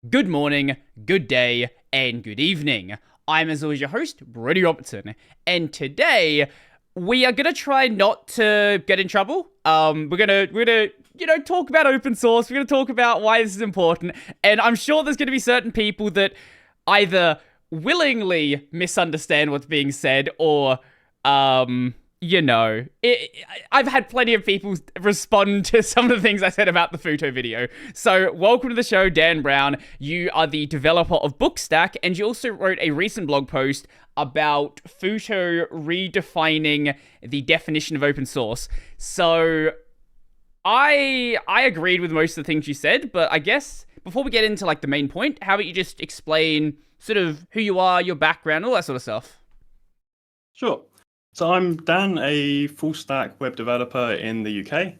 Good morning, good day, and good evening. I'm as always your host, Brody Robertson, and today we are gonna try not to get in trouble. We're gonna talk about open source. We're gonna talk about why this is important, and I'm sure there's gonna be certain people that either willingly misunderstand what's being said or I've had plenty of people respond to some of the things I said about the FUTO video. So, welcome to the show, Dan Brown. You are the developer of Bookstack, and you also wrote a recent blog post about FUTO redefining the definition of open source. So, I agreed with most of the things you said, but I guess before we get into like the main point, how about you just explain sort of who you are, your background, all that sort of stuff? Sure. So I'm Dan, a full stack web developer in the UK.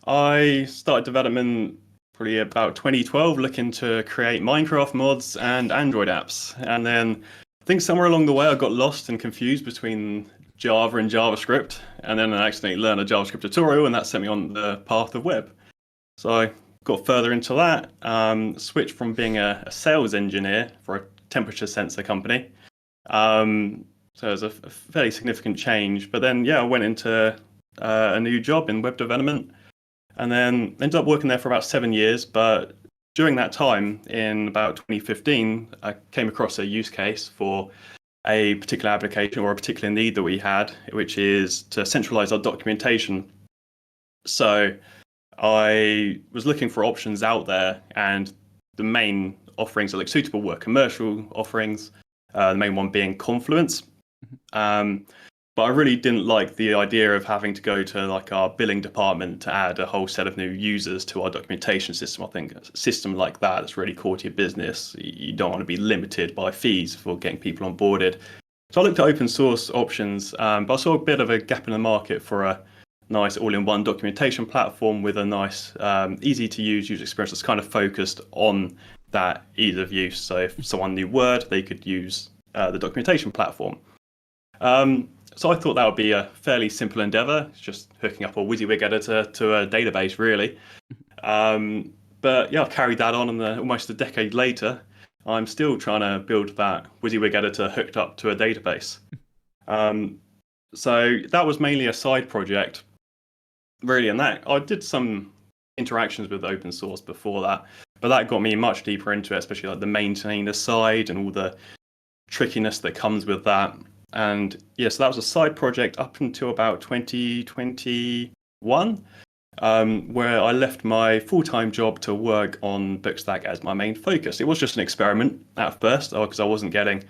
I started development probably about 2012, looking to create Minecraft mods and Android apps. And then I think somewhere along the way, I got lost and confused between Java and JavaScript. And then I accidentally learned a JavaScript tutorial, and that sent me on the path of web. So I got further into that, switched from being a sales engineer for a temperature sensor company. So it was a fairly significant change. But then, I went into a new job in web development and then ended up working there for about 7 years. But during that time, in about 2015, I came across a use case for a particular application or a particular need that we had, which is to centralize our documentation. So I was looking for options out there, and the main offerings that looked suitable were commercial offerings, the main one being Confluence. But I really didn't like the idea of having to go to like our billing department to add a whole set of new users to our documentation system. I think a system like that that's really core to your business. You don't want to be limited by fees for getting people onboarded. So I looked at open source options, but I saw a bit of a gap in the market for a nice all-in-one documentation platform with a nice, easy to use user experience that's kind of focused on that ease of use. So if someone knew Word, they could use the documentation platform. So I thought that would be a fairly simple endeavor. It's just hooking up a WYSIWYG editor to a database, really. But I've carried that on, and almost a decade later, I'm still trying to build that WYSIWYG editor hooked up to a database. So that was mainly a side project, really, and that I did some interactions with open source before that, but that got me much deeper into it, especially like the maintainer side and all the trickiness that comes with that. And so that was a side project up until about 2021, where I left my full-time job to work on Bookstack as my main focus. It was just an experiment at first, because I wasn't getting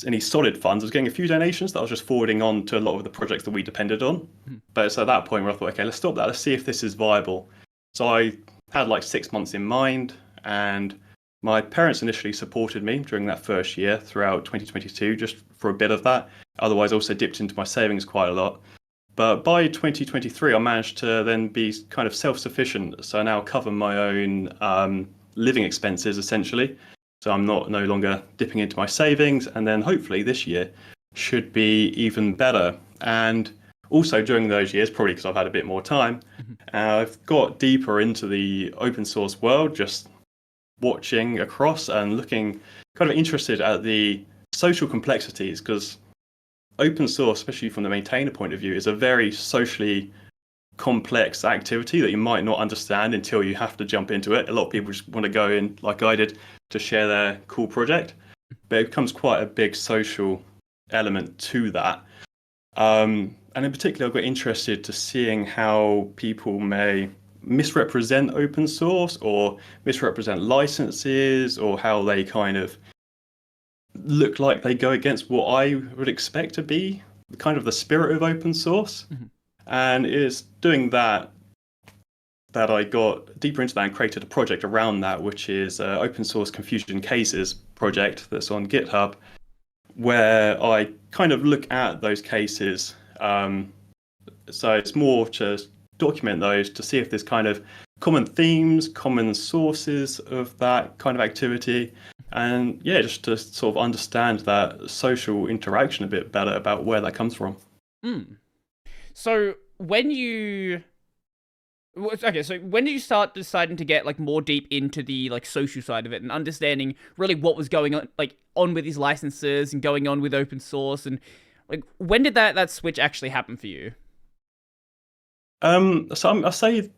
any solid funds. I was getting a few donations that I was just forwarding on to a lot of the projects that we depended on. But it's at that point where I thought, okay, let's stop that. Let's see if this is viable. So I had like 6 months in mind, and my parents initially supported me during that first year throughout 2022, just for a bit of that. Otherwise, I also dipped into my savings quite a lot. But by 2023, I managed to then be kind of self-sufficient. So I now cover my own living expenses, essentially. So I'm no longer dipping into my savings. And then hopefully this year should be even better. And also during those years, probably because I've had a bit more time, I've got deeper into the open source world, just watching across and looking kind of interested at the social complexities, because open source, especially from the maintainer point of view, is a very socially complex activity that you might not understand until you have to jump into it. A lot of people just want to go in, like I did, to share their cool project, but it becomes quite a big social element to that. And in particular, I got interested to seeing how people may misrepresent open source or misrepresent licenses, or how they kind of look like they go against what I would expect to be kind of the spirit of open source. And it's doing that I got deeper into that and created a project around that, which is open source confusion cases project that's on GitHub, where I kind of look at those cases. So it's more to document those to see if there's kind of common themes, common sources of that kind of activity. And just to sort of understand that social interaction a bit better about where that comes from. So when you Okay, so when did you start deciding to get like more deep into the like social side of it and understanding really what was going on like on with these licenses and going on with open source and like when did that switch actually happen for you? I say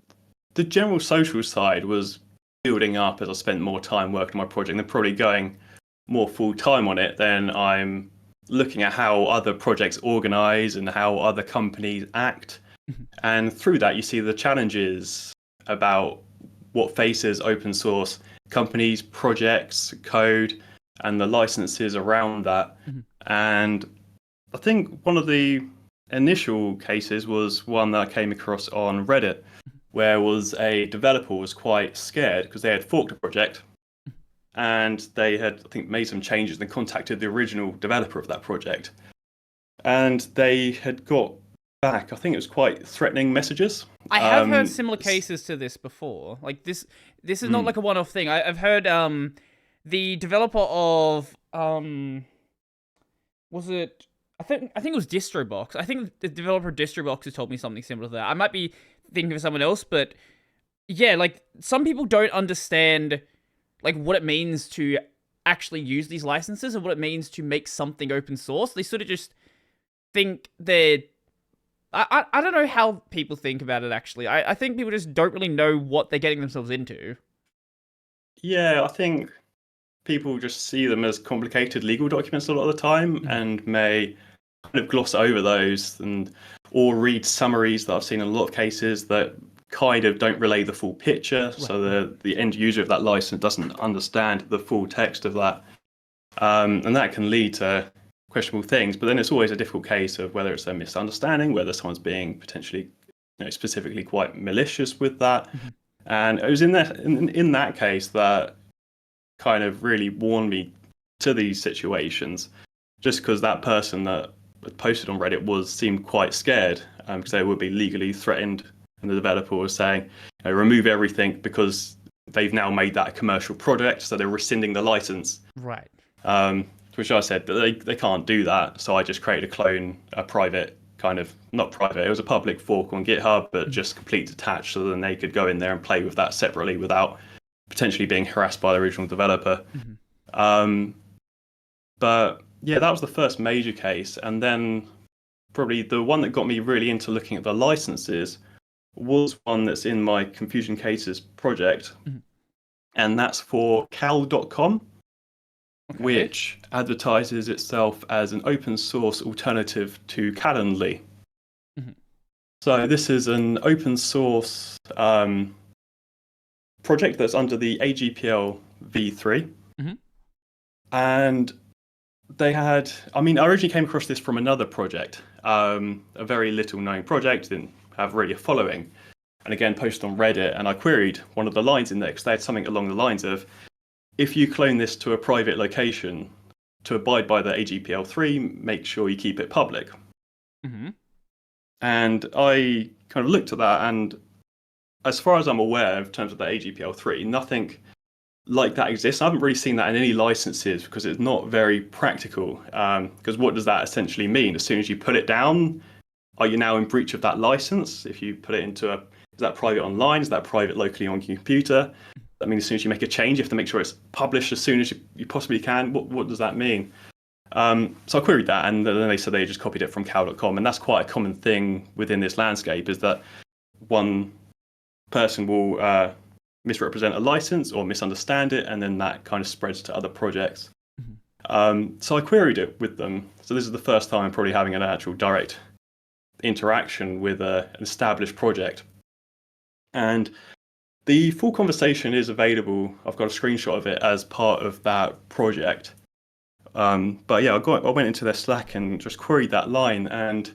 the general social side was building up as I spent more time working on my project, and then probably going more full time on it. Then I'm looking at how other projects organize and how other companies act. And through that, you see the challenges about what faces open source companies, projects, code, and the licenses around that. Mhm. And I think one of the initial cases was one that I came across on Reddit, where was a developer was quite scared because they had forked a project and they had, I think, made some changes and contacted the original developer of that project. And they had got back, I think it was quite threatening messages. I have heard similar cases to this before. Like this is not Mm, like a one-off thing. I've heard the developer of was it I think it was DistroBox. I think the developer of DistroBox has told me something similar to that. I might be thinking of someone else, but yeah, like some people don't understand like what it means to actually use these licenses and what it means to make something open source. They sort of just think they're I don't know how people think about it actually. I think people just don't really know what they're getting themselves into. yeah, I think people just see them as complicated legal documents a lot of the time Mhm. and may kind of gloss over those and or read summaries that I've seen in a lot of cases that kind of don't relay the full picture. Right. So the end user of that license doesn't understand the full text of that. And that can lead to questionable things. But then it's always a difficult case of whether it's a misunderstanding, whether someone's being potentially, specifically quite malicious with that. Mhm. And it was in that case that kind of really warned me to these situations, just because that person that posted on Reddit seemed quite scared because they would be legally threatened, and the developer was saying, remove everything because they've now made that a commercial project, so they're rescinding the license. Right. To which I said that they can't do that, so I just created a clone, a private kind of not private, it was a public fork on GitHub, but Mhm. just complete detached, so then they could go in there and play with that separately without potentially being harassed by the original developer. Mhm. Um, but yeah, that was the first major case. And then probably the one that got me really into looking at the licenses was one that's in my Confusion Cases project. Mhm. And that's for cal.com, Okay. which advertises itself as an open source alternative to Calendly. Mhm. So this is an open source project that's under the AGPL v3. Mhm. And they had, I mean, I originally came across this from another project, a very little known project, didn't have really a following. And again, posted on Reddit, and I queried one of the lines in there because they had something along the lines of, if you clone this to a private location, to abide by the AGPL3, make sure you keep it public. Mhm. And I kind of looked at that, and as far as I'm aware, in terms of the AGPL3, nothing like that exists. I haven't really seen that in any licenses because it's not very practical. Because what does that essentially mean? As soon as you put it down, are you now in breach of that license? If you put it into is that private online? Is that private locally on your computer? I mean, as soon as you make a change, you have to make sure it's published as soon as you possibly can. What does that mean? So I queried that, and then they said they just copied it from cal.com, and that's quite a common thing within this landscape. Is that one person will misrepresent a license or misunderstand it, and then that kind of spreads to other projects. Mhm. So I queried it with them. So this is the first time I'm probably having an actual direct interaction with an established project. And the full conversation is available. I've got a screenshot of it as part of that project. But yeah, I went into their Slack and just queried that line, and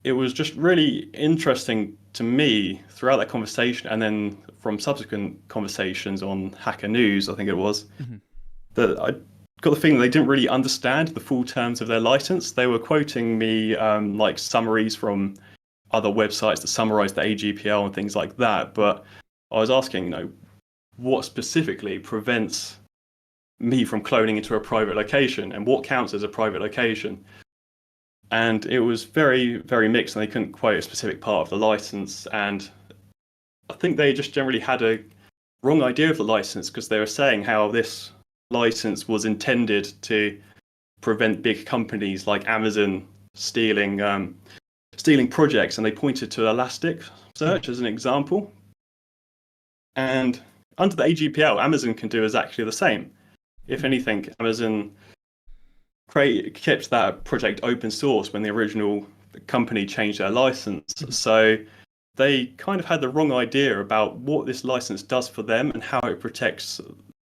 it was just really interesting to me throughout that conversation, and then from subsequent conversations on Hacker News, I think it was, Mhm. that I got the feeling they didn't really understand the full terms of their license. They were quoting me like summaries from other websites that summarize the AGPL and things like that. But I was asking, what specifically prevents me from cloning into a private location and what counts as a private location? And it was very, very mixed, and they couldn't quote a specific part of the license. And I think they just generally had a wrong idea of the license because they were saying how this license was intended to prevent big companies like Amazon stealing projects, and they pointed to Elasticsearch as an example. And under the AGPL, Amazon can do exactly the same. If anything, Amazon kept that project open source when the original company changed their license. So they kind of had the wrong idea about what this license does for them and how it protects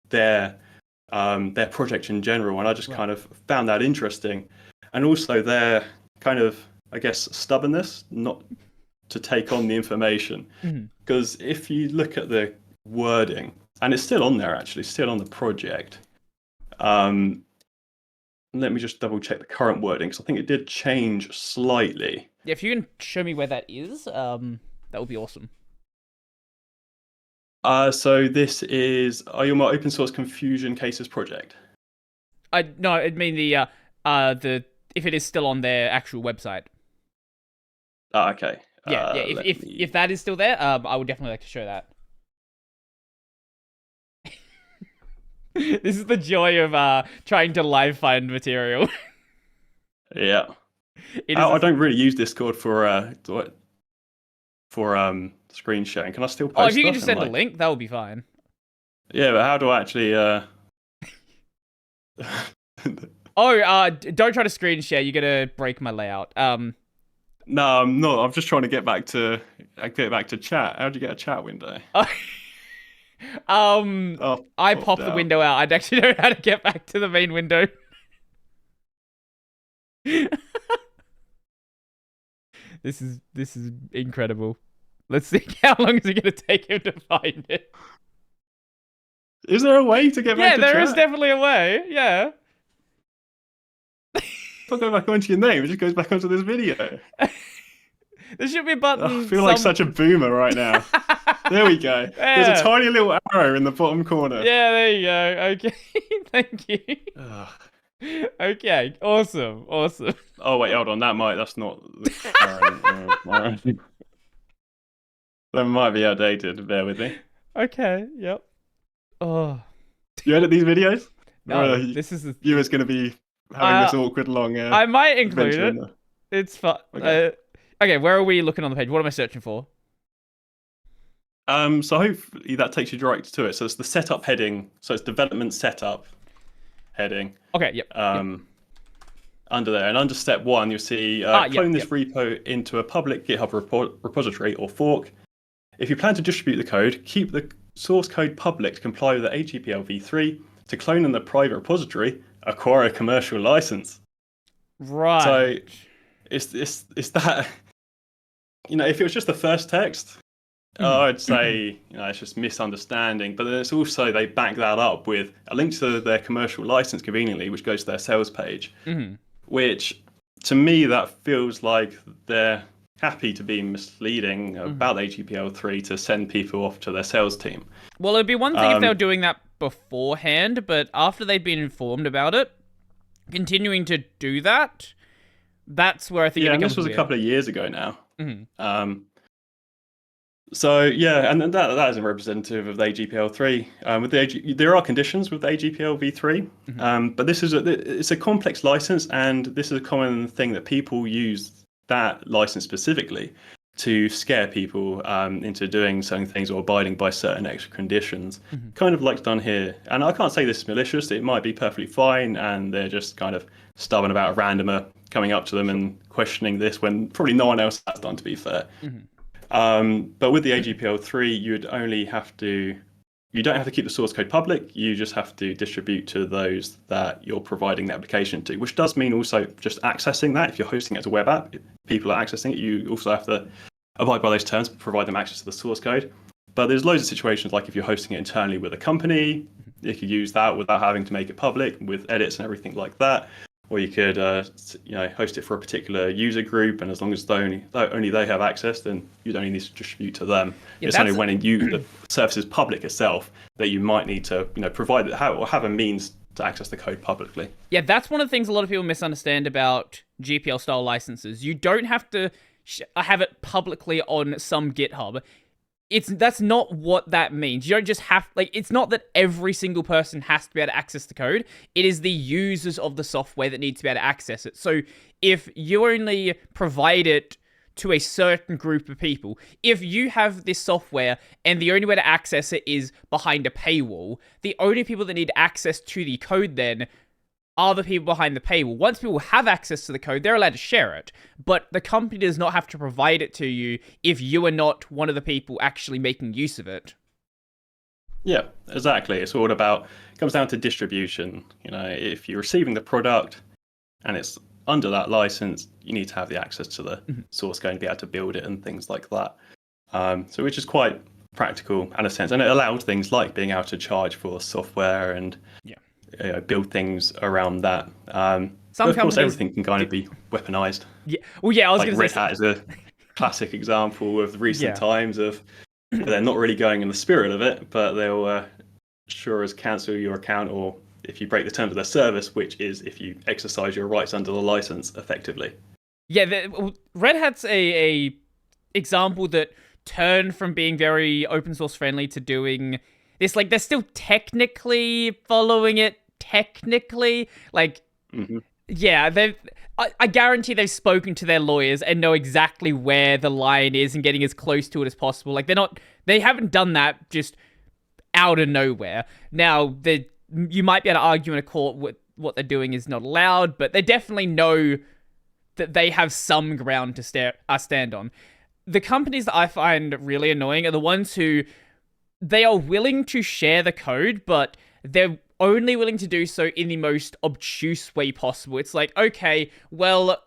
their project in general. And I just kind of found that interesting. And also their kind of, I guess, stubbornness not to take on the information. Because if you look at the wording, and it's still on there actually, still on the project. Let me just double check the current wording, because I think it did change slightly. Yeah, if you can show me where that is, that would be awesome. So this is, are you my open source confusion cases project? No, I mean the if it is still on their actual website. Okay. Yeah. If that is still there, I would definitely like to show that. This is the joy of trying to live find material. Yeah. I don't really use Discord for screen sharing. Can I still post? Oh, if you can just send a link, that would be fine. Yeah, but how do I actually? Don't try to screen share. You're gonna break my layout. No, I'm not. I'm just trying to get back to chat. How do you get a chat window? I popped the window out. I'd actually know how to get back to the main window. This is incredible. Let's see how long is it going to take him to find it. Is there a way to get back to chat? Yeah, there is definitely a way. Yeah. If I go back onto your name, it just goes back onto this video. There should be a button. I feel like such a boomer right now. There we go. Yeah. There's a tiny little arrow in the bottom corner. Yeah, there you go. Okay. Thank you. Okay, awesome. Oh wait, hold on. That's not the current. That might be outdated. Bear with me. Okay. Yep. Oh. You edit these videos? No, this is the viewer's going to be having this awkward long. I might include it. It's fun. Okay, where are we looking on the page? What am I searching for? So hopefully that takes you direct to it. So it's the setup heading. So it's development setup heading. Okay. Yep. Under there, and under step 1, you'll see clone this repo into a public GitHub repository or fork. If you plan to distribute the code, keep the source code public to comply with the AGPL v3. To clone in the private repository, acquire a commercial license. Right. So it's that. If it was just the first text, I'd say it's just misunderstanding. But then it's also they back that up with a link to their commercial license conveniently, which goes to their sales page. Which to me that feels like they're happy to be misleading about AGPL 3 to send people off to their sales team. Well, it'd be one thing if they were doing that beforehand, but after they'd been informed about it, continuing to do that, that's where I think it becomes this was weird. A couple of years ago now. So yeah, and that isn't representative of the AGPL 3. There are conditions with the AGPL v3, but it's a complex license, and this is a common thing that people use that license specifically to scare people into doing certain things or abiding by certain extra conditions, kind of like done here. And I can't say this is malicious. It might be perfectly fine, and they're just kind of stubborn about a randomer coming up to them and questioning this when probably no one else has done, to be fair. But with the AGPL 3, you don't have to keep the source code public. You just have to distribute to those that you're providing the application to, which does mean also just accessing that. If you're hosting it as a web app, people are accessing it. You also have to abide by those terms, provide them access to the source code. But there's loads of situations like if you're hosting it internally with a company, you could use that without having to make it public with edits and everything like that. Or you could, host it for a particular user group, and as long as only they have access, then you don't need to distribute to them. It's only when the service is public itself that you might need to, provide it or have a means to access the code publicly. Yeah, that's one of the things a lot of people misunderstand about GPL style licenses. You don't have to have it publicly on some GitHub. that's not what that means. You don't just have, like, it's not that every single person has to be able to access the code. It is the users of the software that need to be able to access it. So if you only provide it to a certain group of people, if you have this software and the only way to access it is behind a paywall, the only people that need access to the code then are the people behind the paywall. Once people have access to the code, they're allowed to share it. But the company does not have to provide it to you if you are not one of the people actually making use of it. Yeah, exactly. It's all about, it comes down to distribution. You know, if you're receiving the product and it's under that license, you need to have the access to the source code and be able to build it and things like that. So which is quite practical in a sense. And it allowed things like being able to charge for software and build things around that. But of course, everything can kind of be weaponized. Yeah. Well, yeah, I was like going to say Red Hat is a classic example of recent times of they're not really going in the spirit of it, but they'll sure as cancel your account, or if you break the terms of their service, which is if you exercise your rights under the license effectively. Yeah, Red Hat's a example that turned from being very open source friendly to doing this. Like, they're still technically following it, like, yeah, I guarantee they've spoken to their lawyers and know exactly where the line is and getting as close to it as possible. Like, they haven't done that just out of nowhere. Now, you might be able to argue in a court what they're doing is not allowed, but they definitely know that they have some ground to stand on. The companies that I find really annoying are the ones who they are willing to share the code, but they're only willing to do so in the most obtuse way possible. It's like, okay, well,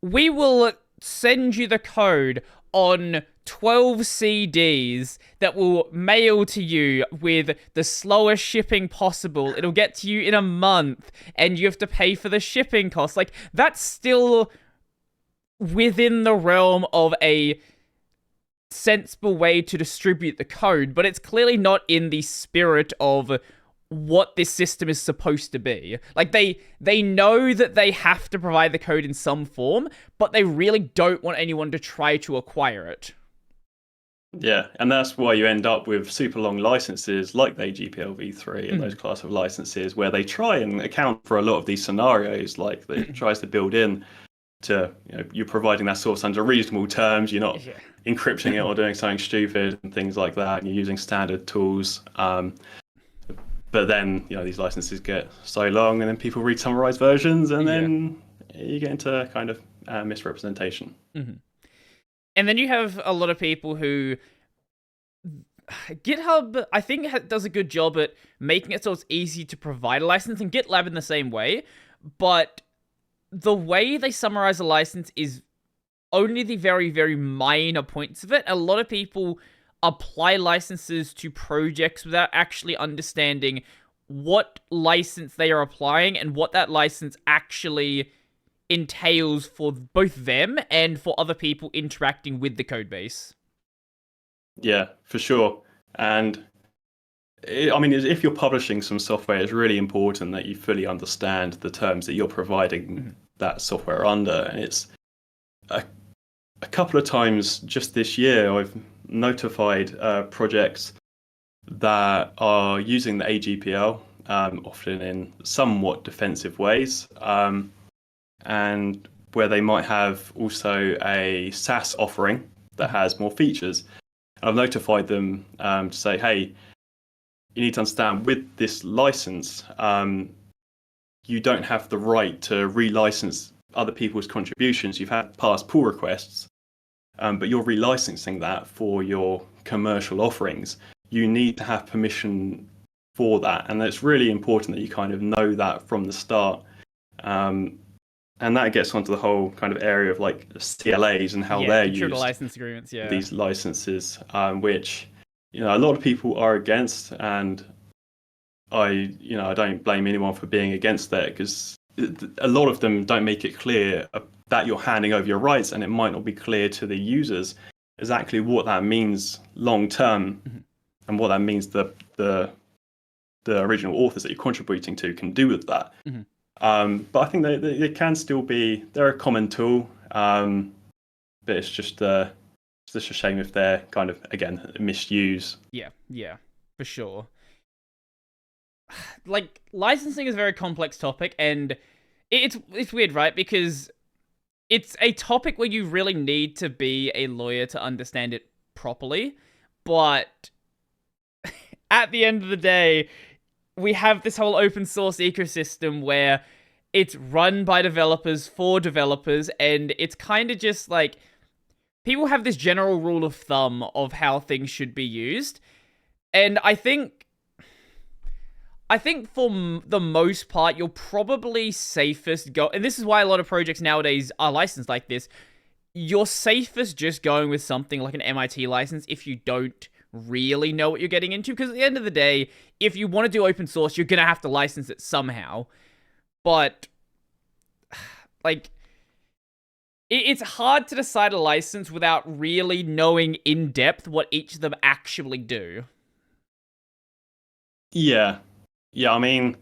we will send you the code on 12 CDs that will mail to you with the slowest shipping possible. It'll get to you in a month, and you have to pay for the shipping costs. Like, that's still within the realm of a sensible way to distribute the code, but it's clearly not in the spirit of what this system is supposed to be. Like, they know that they have to provide the code in some form, but they really don't want anyone to try to acquire it. Yeah, and that's why you end up with super long licenses like the AGPL v3 and those class of licenses, where they try and account for a lot of these scenarios. Like, it tries to build in to, you're providing that source under reasonable terms, you're not encrypting it or doing something stupid and things like that, and you're using standard tools. But then, these licenses get so long, and then people read summarized versions, and then you get into kind of misrepresentation. And then you have a lot of people who... GitHub, I think, does a good job at making it so it's easy to provide a license, and GitLab in the same way, but the way they summarize a license is only the very, very minor points of it. A lot of people apply licenses to projects without actually understanding what license they are applying and what that license actually entails for both them and for other people interacting with the code base. Yeah, for sure. And if you're publishing some software, it's really important that you fully understand the terms that you're providing that software under. And it's a couple of times just this year, I've notified projects that are using the AGPL, often in somewhat defensive ways, and where they might have also a SaaS offering that has more features. And I've notified them to say, hey, you need to understand with this license, you don't have the right to relicense other people's contributions. You've had past pull requests, but you're relicensing that for your commercial offerings. You need to have permission for that. And it's really important that you kind of know that from the start. And that gets onto the whole kind of area of like CLAs and how they're used. License agreements, these licenses, which a lot of people are against, and I don't blame anyone for being against that, because a lot of them don't make it clear that you're handing over your rights, and it might not be clear to the users exactly what that means long term, and what that means the original authors that you're contributing to can do with that. But I think they can still be, they're a common tool, but it's just It's just a shame if they're kind of, again, misused. Yeah, for sure. Like, licensing is a very complex topic, and it's weird, right? Because it's a topic where you really need to be a lawyer to understand it properly, but at the end of the day, we have this whole open source ecosystem where it's run by developers for developers, and it's kind of just like people have this general rule of thumb of how things should be used. And I think for the most part, you're probably safest go, and this is why a lot of projects nowadays are licensed like this. You're safest just going with something like an MIT license if you don't really know what you're getting into. Because at the end of the day, if you want to do open source, you're going to have to license it somehow. But, like, it's hard to decide a license without really knowing in depth what each of them actually do. Yeah. Yeah, I mean,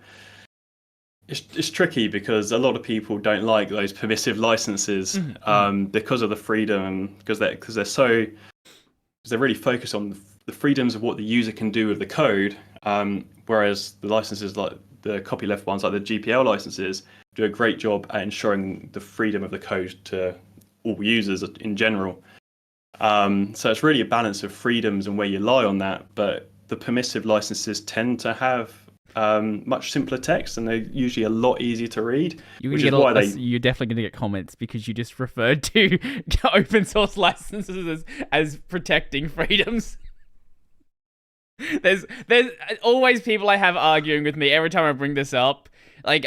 it's tricky because a lot of people don't like those permissive licenses because of the freedom, because they're really focused on the freedoms of what the user can do with the code, whereas the licenses like the copyleft ones, like the GPL licenses, do a great job at ensuring the freedom of the code to all users in general. So it's really a balance of freedoms and where you lie on that, but the permissive licenses tend to have much simpler text, and they're usually a lot easier to read. You're definitely going to get comments because you just referred to open source licenses as protecting freedoms. There's always people I have arguing with me every time I bring this up. Like,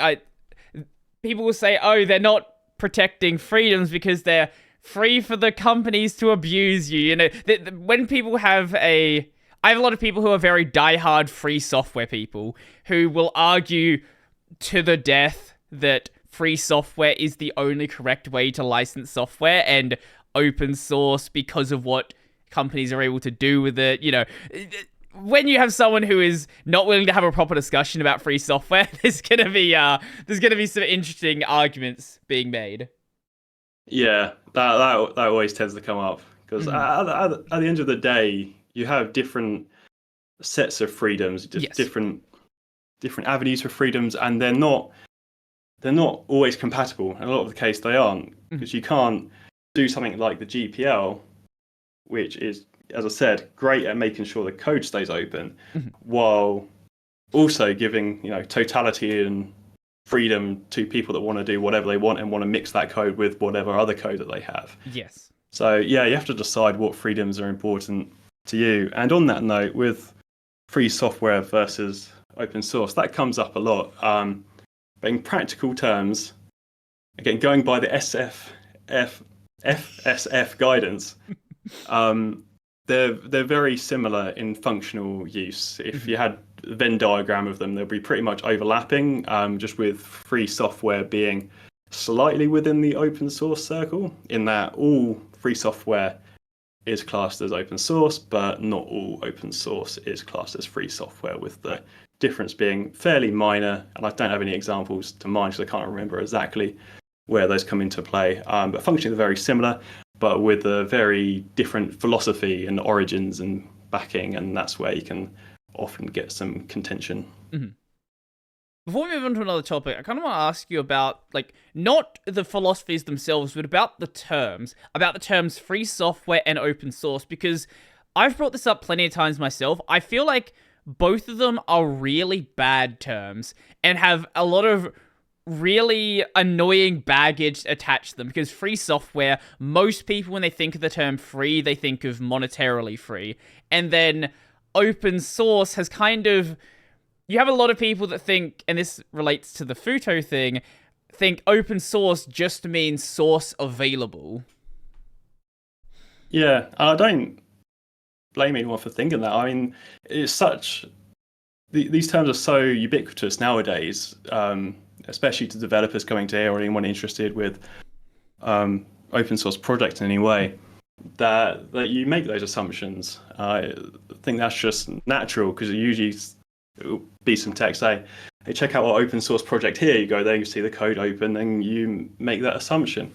people will say, "Oh, they're not protecting freedoms because they're free for the companies to abuse you." You know, when people have I have a lot of people who are very diehard free software people who will argue to the death that free software is the only correct way to license software, and open source because of what companies are able to do with it. You know, when you have someone who is not willing to have a proper discussion about free software, there's gonna be some interesting arguments being made. Yeah, that always tends to come up because at the end of the day, you have different sets of freedoms, just different avenues for freedoms, and they're not always compatible. And a lot of the case they aren't, because you can't do something like the GPL, which is, as I said, great at making sure the code stays open, while also giving totality and freedom to people that want to do whatever they want and want to mix that code with whatever other code that they have. Yes. So yeah, you have to decide what freedoms are important to you. And on that note, with free software versus open source, that comes up a lot. But in practical terms, again, going by the FSF guidance, they're very similar in functional use. If you had a Venn diagram of them, they'll be pretty much overlapping, just with free software being slightly within the open source circle, in that all free software is classed as open source, but not all open source is classed as free software, with the difference being fairly minor. And I don't have any examples to mind because I can't remember exactly where those come into play. But functionally they're very similar, but with a very different philosophy and origins and backing, and that's where you can often get some contention. Before we move on to another topic, I kind of want to ask you about, like, not the philosophies themselves, but about the terms free software and open source, because I've brought this up plenty of times myself. I feel like both of them are really bad terms and have a lot of really annoying baggage attached to them, because free software, most people, when they think of the term free, they think of monetarily free. And then open source has kind of... You have a lot of people that think, and this relates to the FUTO thing, think open source just means source available. Yeah, I don't blame anyone for thinking that. I mean, it's such... These terms are so ubiquitous nowadays, especially to developers coming to here or anyone interested with open source projects in any way, that you make those assumptions. I think that's just natural, because usually it'll be some text say, hey, check out our open source project here. You go there, you see the code open, and you make that assumption.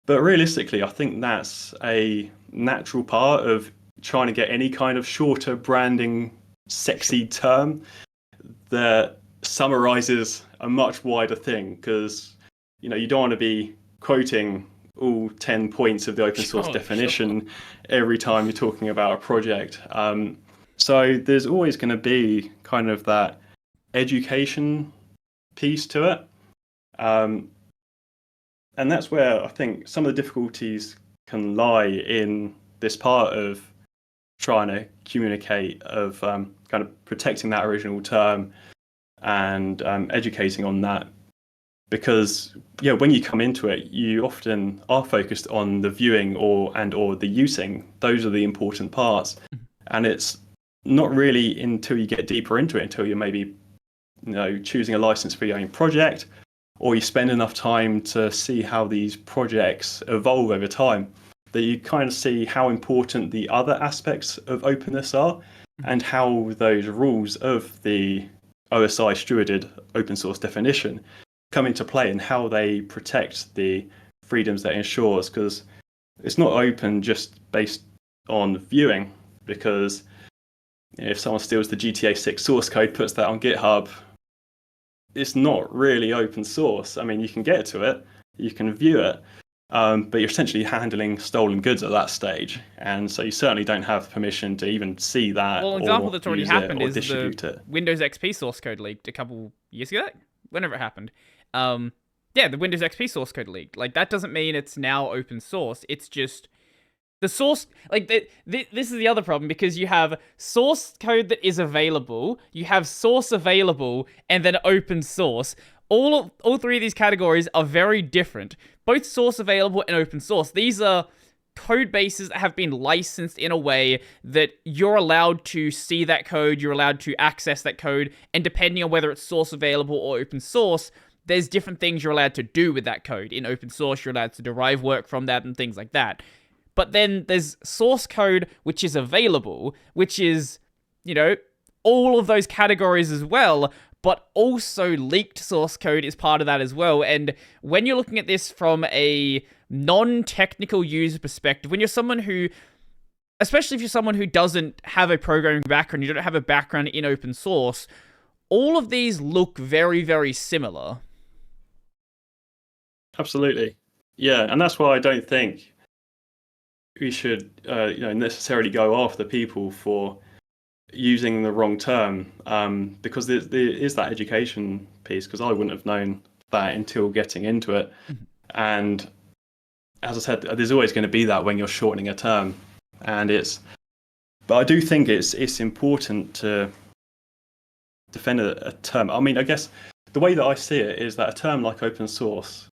But realistically, I think that's a natural part of trying to get any kind of shorter branding, sexy term that summarizes a much wider thing. Because, you don't want to be quoting all 10 points of the open source definition every time you're talking about a project. So there's always going to be kind of that education piece to it. And that's where I think some of the difficulties can lie in this part of trying to communicate, of kind of protecting that original term and educating on that. Because when you come into it, you often are focused on the viewing or the using. Those are the important parts. And it's not really until you get deeper into it, until you're maybe choosing a license for your own project, or you spend enough time to see how these projects evolve over time, that you kind of see how important the other aspects of openness are, and how those rules of the OSI stewarded open source definition come into play, and how they protect the freedoms that it ensures. Because it's not open just based on viewing, because if someone steals the GTA 6 source code, puts that on GitHub, it's not really open source. I mean, you can get to it, you can view it, but you're essentially handling stolen goods at that stage. And so you certainly don't have permission to even see that. Well, an example that's already happened is the Windows XP source code leaked a couple years ago, whenever it happened. The Windows XP source code leaked. Like, that doesn't mean it's now open source. It's just the source. Like, this is the other problem, because you have source code that is available, you have source available, and then open source. All three of these categories are very different. Both source available and open source. These are code bases that have been licensed in a way that you're allowed to see that code, you're allowed to access that code, and depending on whether it's source available or open source, there's different things you're allowed to do with that code. In open source, you're allowed to derive work from that and things like that. But then there's source code, which is available, which is, all of those categories as well, but also leaked source code is part of that as well. And when you're looking at this from a non-technical user perspective, when you're someone who, especially if you're someone who doesn't have a programming background, you don't have a background in open source, all of these look very, very similar. Absolutely. Yeah, and that's why I don't think we should necessarily go after people for using the wrong term, because there is that education piece, because I wouldn't have known that until getting into it. And as I said, there's always going to be that when you're shortening a term, but I do think it's important to defend a term. I mean, I guess the way that I see it is that a term like open source,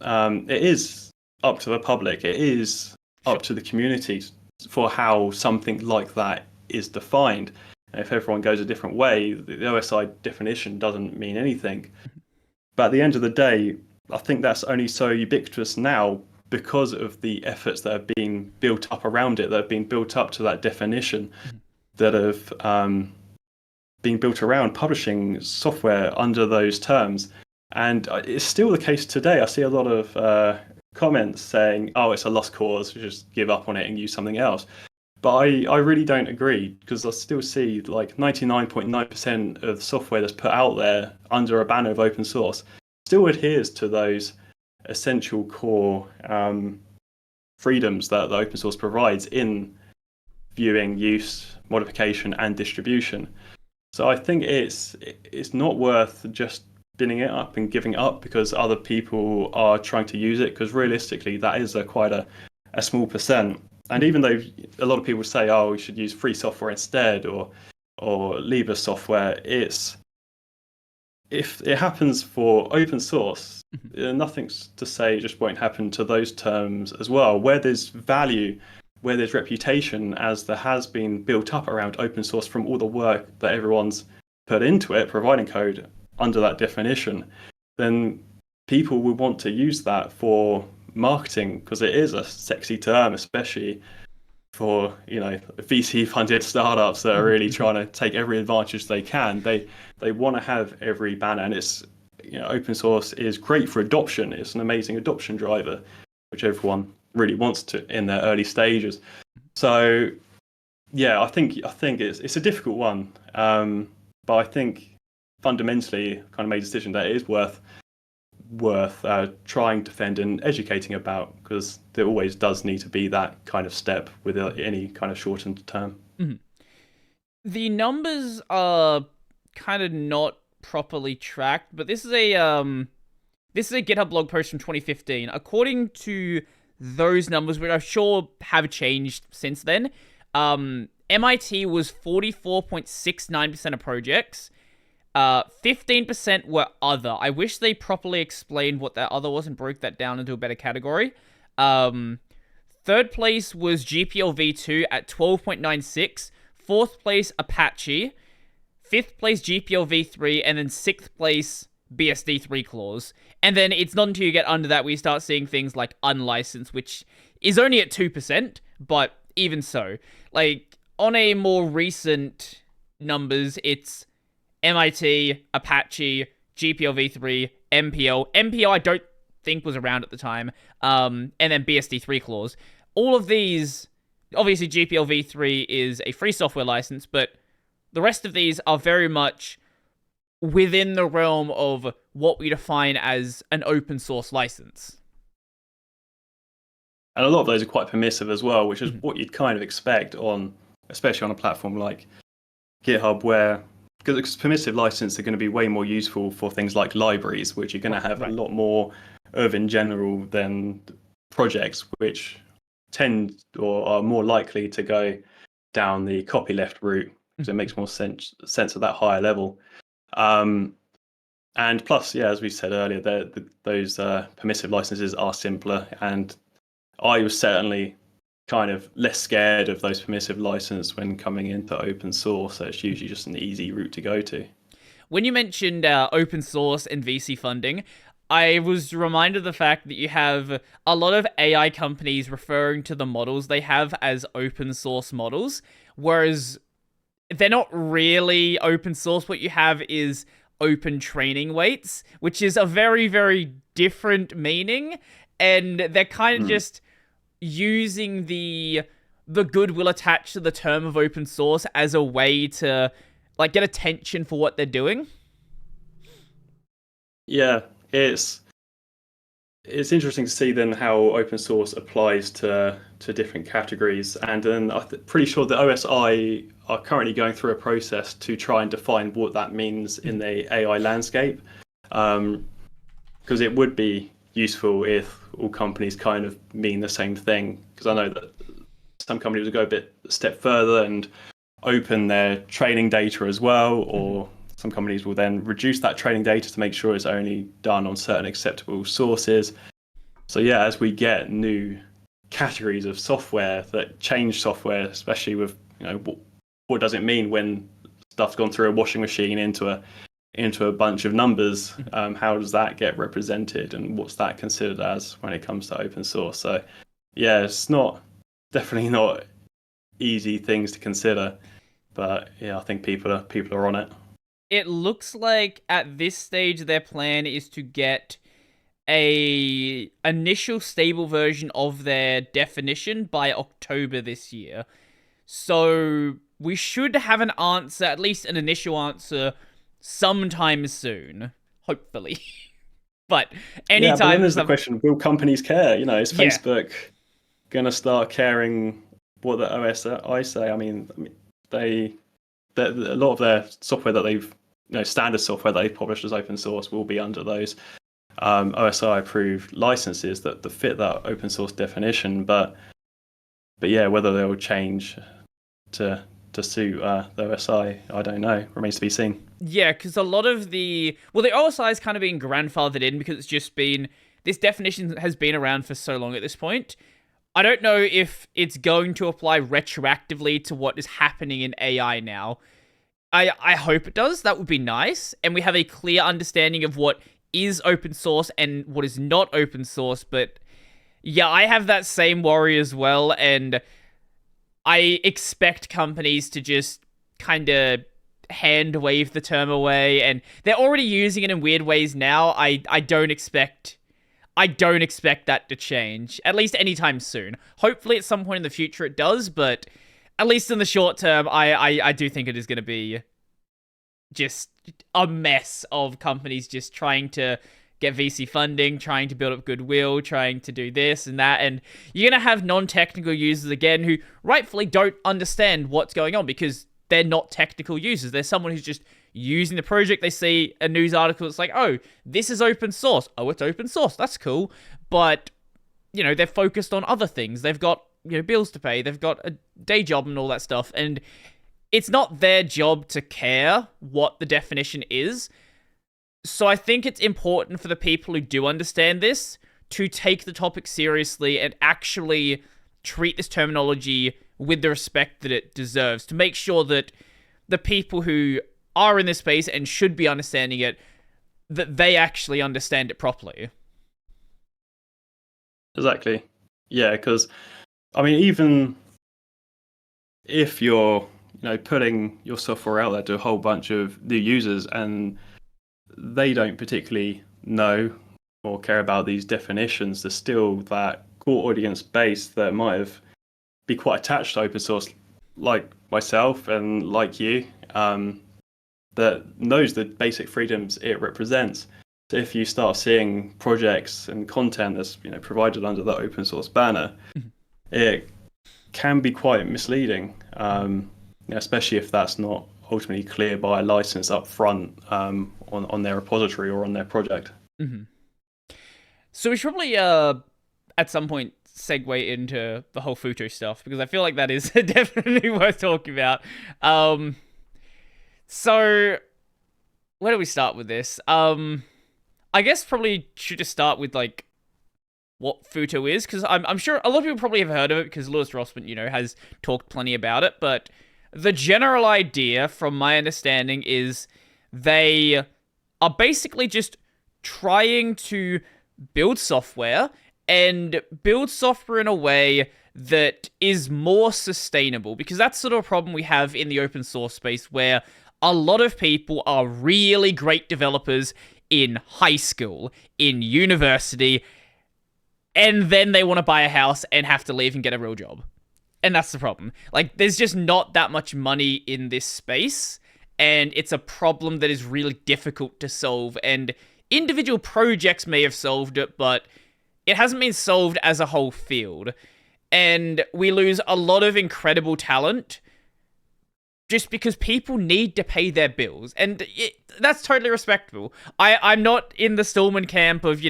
it is up to the public, it is up to the community for how something like that is defined. And if everyone goes a different way, the OSI definition doesn't mean anything. But at the end of the day, I think that's only so ubiquitous now because of the efforts that have been built up around it, that have been built up to that definition, that have been built around publishing software under those terms. And it's still the case today. I see a lot of comments saying, oh, it's a lost cause, just give up on it and use something else. But I really don't agree, because I still see like 99.9% of software that's put out there under a banner of open source still adheres to those essential core freedoms that the open source provides in viewing, use, modification, and distribution. So I think it's not worth just binning it up and giving up because other people are trying to use it, because realistically that is quite a small percent. And even though a lot of people say, oh, we should use free software instead, or leave us software, if it happens for open source, nothing's to say it just won't happen to those terms as well. Where there's value, where there's reputation, as there has been built up around open source from all the work that everyone's put into it, providing code under that definition, then people will want to use that for marketing, because it is a sexy term, especially for VC funded startups that are really trying to take every advantage they can. They want to have every banner, and it's open source is great for adoption. It's an amazing adoption driver, which everyone really wants to in their early stages. So yeah, I think it's a difficult one, but I think fundamentally kind of made a decision that it is worth trying to defend and educating about, because there always does need to be that kind of step with any kind of shortened term. Mm-hmm. The numbers are kind of not properly tracked, but this is a GitHub blog post from 2015. According to those numbers, which I'm sure have changed since then, MIT was 44.69% of projects. 15% were other. I wish they properly explained what that other was and broke that down into a better category. Third place was GPL v2 at 12.96. Fourth place, Apache. Fifth place, GPL v3. And then sixth place, BSD3 clause. And then it's not until you get under that we start seeing things like unlicensed, which is only at 2%, but even so. Like, on a more recent numbers, it's MIT, Apache, GPL v3, MPL. MPL I don't think was around at the time. And then BSD3 clause. All of these, obviously GPL v3 is a free software license, but the rest of these are very much within the realm of what we define as an open source license. And a lot of those are quite permissive as well, which is what you'd kind of expect especially on a platform like GitHub, where, because permissive license are going to be way more useful for things like libraries, which you're going to have a lot more of in general than projects, which tend or are more likely to go down the copyleft route, because it makes more sense at that higher level. And plus, yeah, as we said earlier, those permissive licenses are simpler, and I was certainly kind of less scared of those permissive licenses when coming into open source. So it's usually just an easy route to go to. When you mentioned open source and VC funding, I was reminded of the fact that you have a lot of AI companies referring to the models they have as open source models, whereas they're not really open source. What you have is open training weights, which is a very, very different meaning, and they're kind of just using the goodwill attached to the term of open source as a way to like get attention for what they're doing. Yeah, it's interesting to see then how open source applies to different categories, and then I'm pretty sure the OSI are currently going through a process to try and define what that means in the AI landscape, because it would be useful if all companies kind of mean the same thing, because I know that some companies will go a step further and open their training data as well, or some companies will then reduce that training data to make sure it's only done on certain acceptable sources. So yeah, as we get new categories of software that change software, especially with, you know, what does it mean when stuff's gone through a washing machine into a bunch of numbers, how does that get represented, and what's that considered as when it comes to open source? So yeah, it's definitely not easy things to consider, but yeah, I think people are on it. It looks like at this stage their plan is to get a initial stable version of their definition by October this year. So we should have an answer, at least an initial answer, sometime soon, hopefully. But anytime. Yeah, but then there's the question: will companies care? You know, is Facebook gonna start caring what the OSI say? I mean, a lot of their software that they've, you know, standard software that they've published as open source will be under those OSI approved licenses that fit that open source definition. But yeah, whether they will change to suit the OSI, I don't know. Remains to be seen. Yeah, because a lot of the OSI is kind of being grandfathered in because it's just been, this definition has been around for so long at this point. I don't know if it's going to apply retroactively to what is happening in AI now. I hope it does. That would be nice. And we have a clear understanding of what is open source and what is not open source. But yeah, I have that same worry as well. And I expect companies to just kind of hand wave the term away. And they're already using it in weird ways now. I don't expect I don't expect that to change, at least anytime soon. Hopefully at some point in the future it does, but at least in the short term, I do think it is going to be just a mess of companies just trying to get VC funding, trying to build up goodwill, trying to do this and that. And you're going to have non-technical users again who rightfully don't understand what's going on because they're not technical users. They're someone who's just using the project. They see a news article. It's like, oh, this is open source. Oh, it's open source. That's cool. But, they're focused on other things. They've got, bills to pay. They've got a day job and all that stuff. And it's not their job to care what the definition is. So I think it's important for the people who do understand this to take the topic seriously and actually treat this terminology with the respect that it deserves, to make sure that the people who are in this space and should be understanding it, that they actually understand it properly. Exactly. Yeah, because, even if you're, putting your software out there to a whole bunch of new users and they don't particularly know or care about these definitions, there's still that core audience base that might have be quite attached to open source, like myself and like you, that knows the basic freedoms it represents. So if you start seeing projects and content that's provided under the open source banner, it can be quite misleading, especially if that's not ultimately clear by a license up front on their repository or on their project. Mm-hmm. So we should probably at some point segue into the whole FUTO stuff, because I feel like that is definitely worth talking about. So where do we start with this? I guess probably should just start with like what FUTO is, because I'm sure a lot of people probably have heard of it because Lewis Rossman, has talked plenty about it, but the general idea, from my understanding, is they are basically just trying to build software and build software in a way that is more sustainable, because that's sort of a problem we have in the open source space, where a lot of people are really great developers in high school, in university, and then they want to buy a house and have to leave and get a real job. And that's the problem. Like, there's just not that much money in this space, and it's a problem that is really difficult to solve, and individual projects may have solved it, but it hasn't been solved as a whole field. And we lose a lot of incredible talent just because people need to pay their bills. And that's totally respectable. I'm not in the Stallman camp of,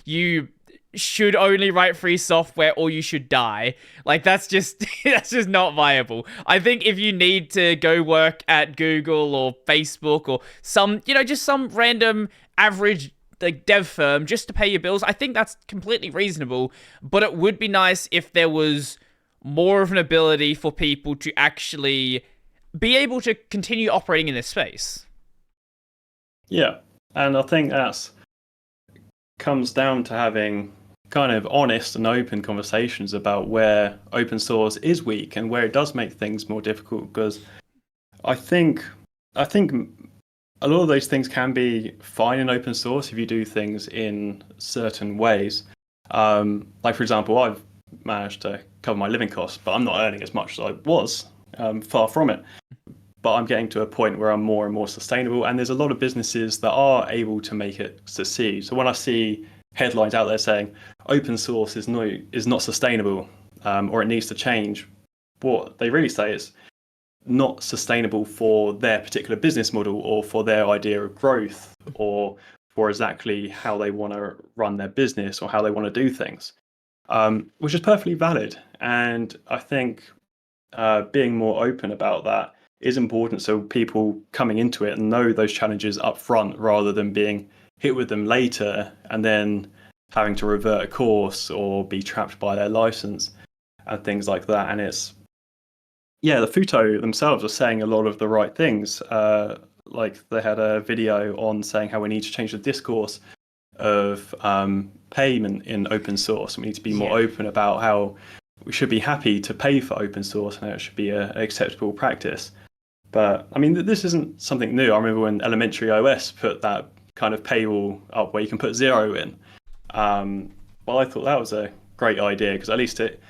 you should only write free software or you should die. Like, that's just not viable. I think if you need to go work at Google or Facebook or some, just some random average like dev firm just to pay your bills, I think that's completely reasonable. But it would be nice if there was more of an ability for people to actually be able to continue operating in this space. Yeah, and I think that's comes down to having kind of honest and open conversations about where open source is weak and where it does make things more difficult. Because I think a lot of those things can be fine in open source if you do things in certain ways. Like, for example, I've managed to cover my living costs, but I'm not earning as much as I was, far from it. But I'm getting to a point where I'm more and more sustainable, and there's a lot of businesses that are able to make it succeed. So when I see headlines out there saying open source is not sustainable, or it needs to change, what they really say is not sustainable for their particular business model or for their idea of growth or for exactly how they want to run their business or how they want to do things, which is perfectly valid. And I think being more open about that is important, so people coming into it know those challenges up front rather than being hit with them later and then having to revert a course or be trapped by their license and things like that. And it's, yeah, the FUTO themselves are saying a lot of the right things. Like, they had a video on saying how we need to change the discourse of payment in open source. We need to be more open about how we should be happy to pay for open source and how it should be an acceptable practice. But I mean, this isn't something new. I remember when Elementary OS put that kind of paywall up where you can put 0 in. Well, I thought that was a great idea because at least it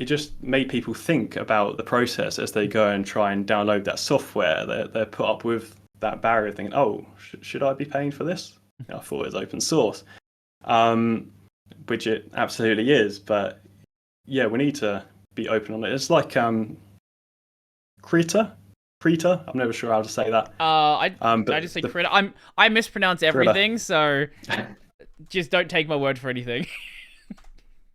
just made people think about the process as they go and try and download that software. They're put up with that barrier thinking, oh, should I be paying for this? I thought it was open source, which it absolutely is. But yeah, we need to be open on it. It's like Krita. Krita. I'm never sure how to say that. I just say Krita. I mispronounce everything, so just don't take my word for anything.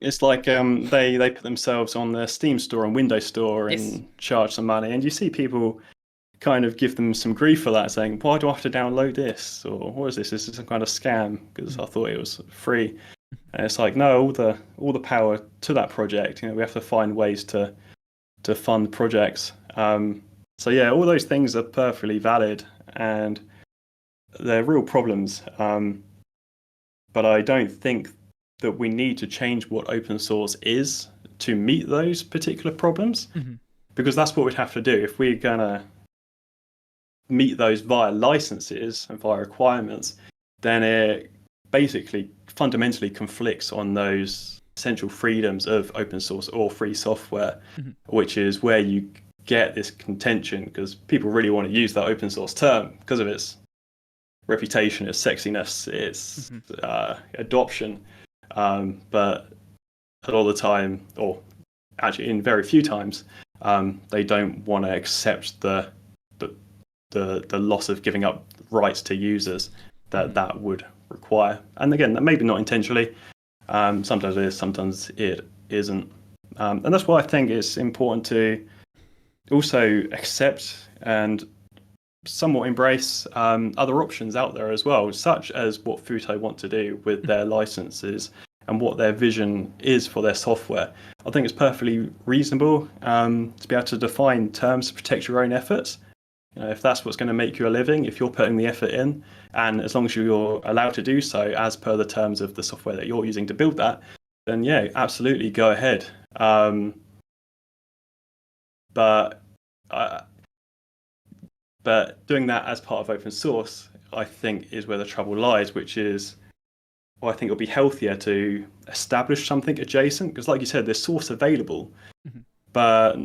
It's like they put themselves on the Steam store and Windows Store and Yes. charge some money, and you see people kind of give them some grief for that, saying, "Why do I have to download this?" Or "What is this? This is some kind of scam because I thought it was free." And it's like, no, all the power to that project. We have to find ways to fund projects. So yeah, all those things are perfectly valid and they're real problems. But I don't think that we need to change what open source is to meet those particular problems, because that's what we'd have to do if we're gonna meet those via licenses and via requirements. Then it basically fundamentally conflicts on those essential freedoms of open source or free software, which is where you get this contention because people really want to use that open source term because of its reputation, its sexiness, its adoption. But a lot of the time, or actually in very few times, they don't want to accept the loss of giving up rights to users that would require. And again, maybe not intentionally. Sometimes it is, sometimes it isn't. And that's why I think it's important to also accept and somewhat embrace other options out there as well, such as what FUTO want to do with their licenses and what their vision is for their software. I think it's perfectly reasonable to be able to define terms to protect your own efforts. If that's what's going to make you a living, if you're putting the effort in, and as long as you're allowed to do so as per the terms of the software that you're using to build that, then yeah, absolutely go ahead. But doing that as part of open source, I think, is where the trouble lies, which is, well, I think it'll be healthier to establish something adjacent, because like you said, there's source available, but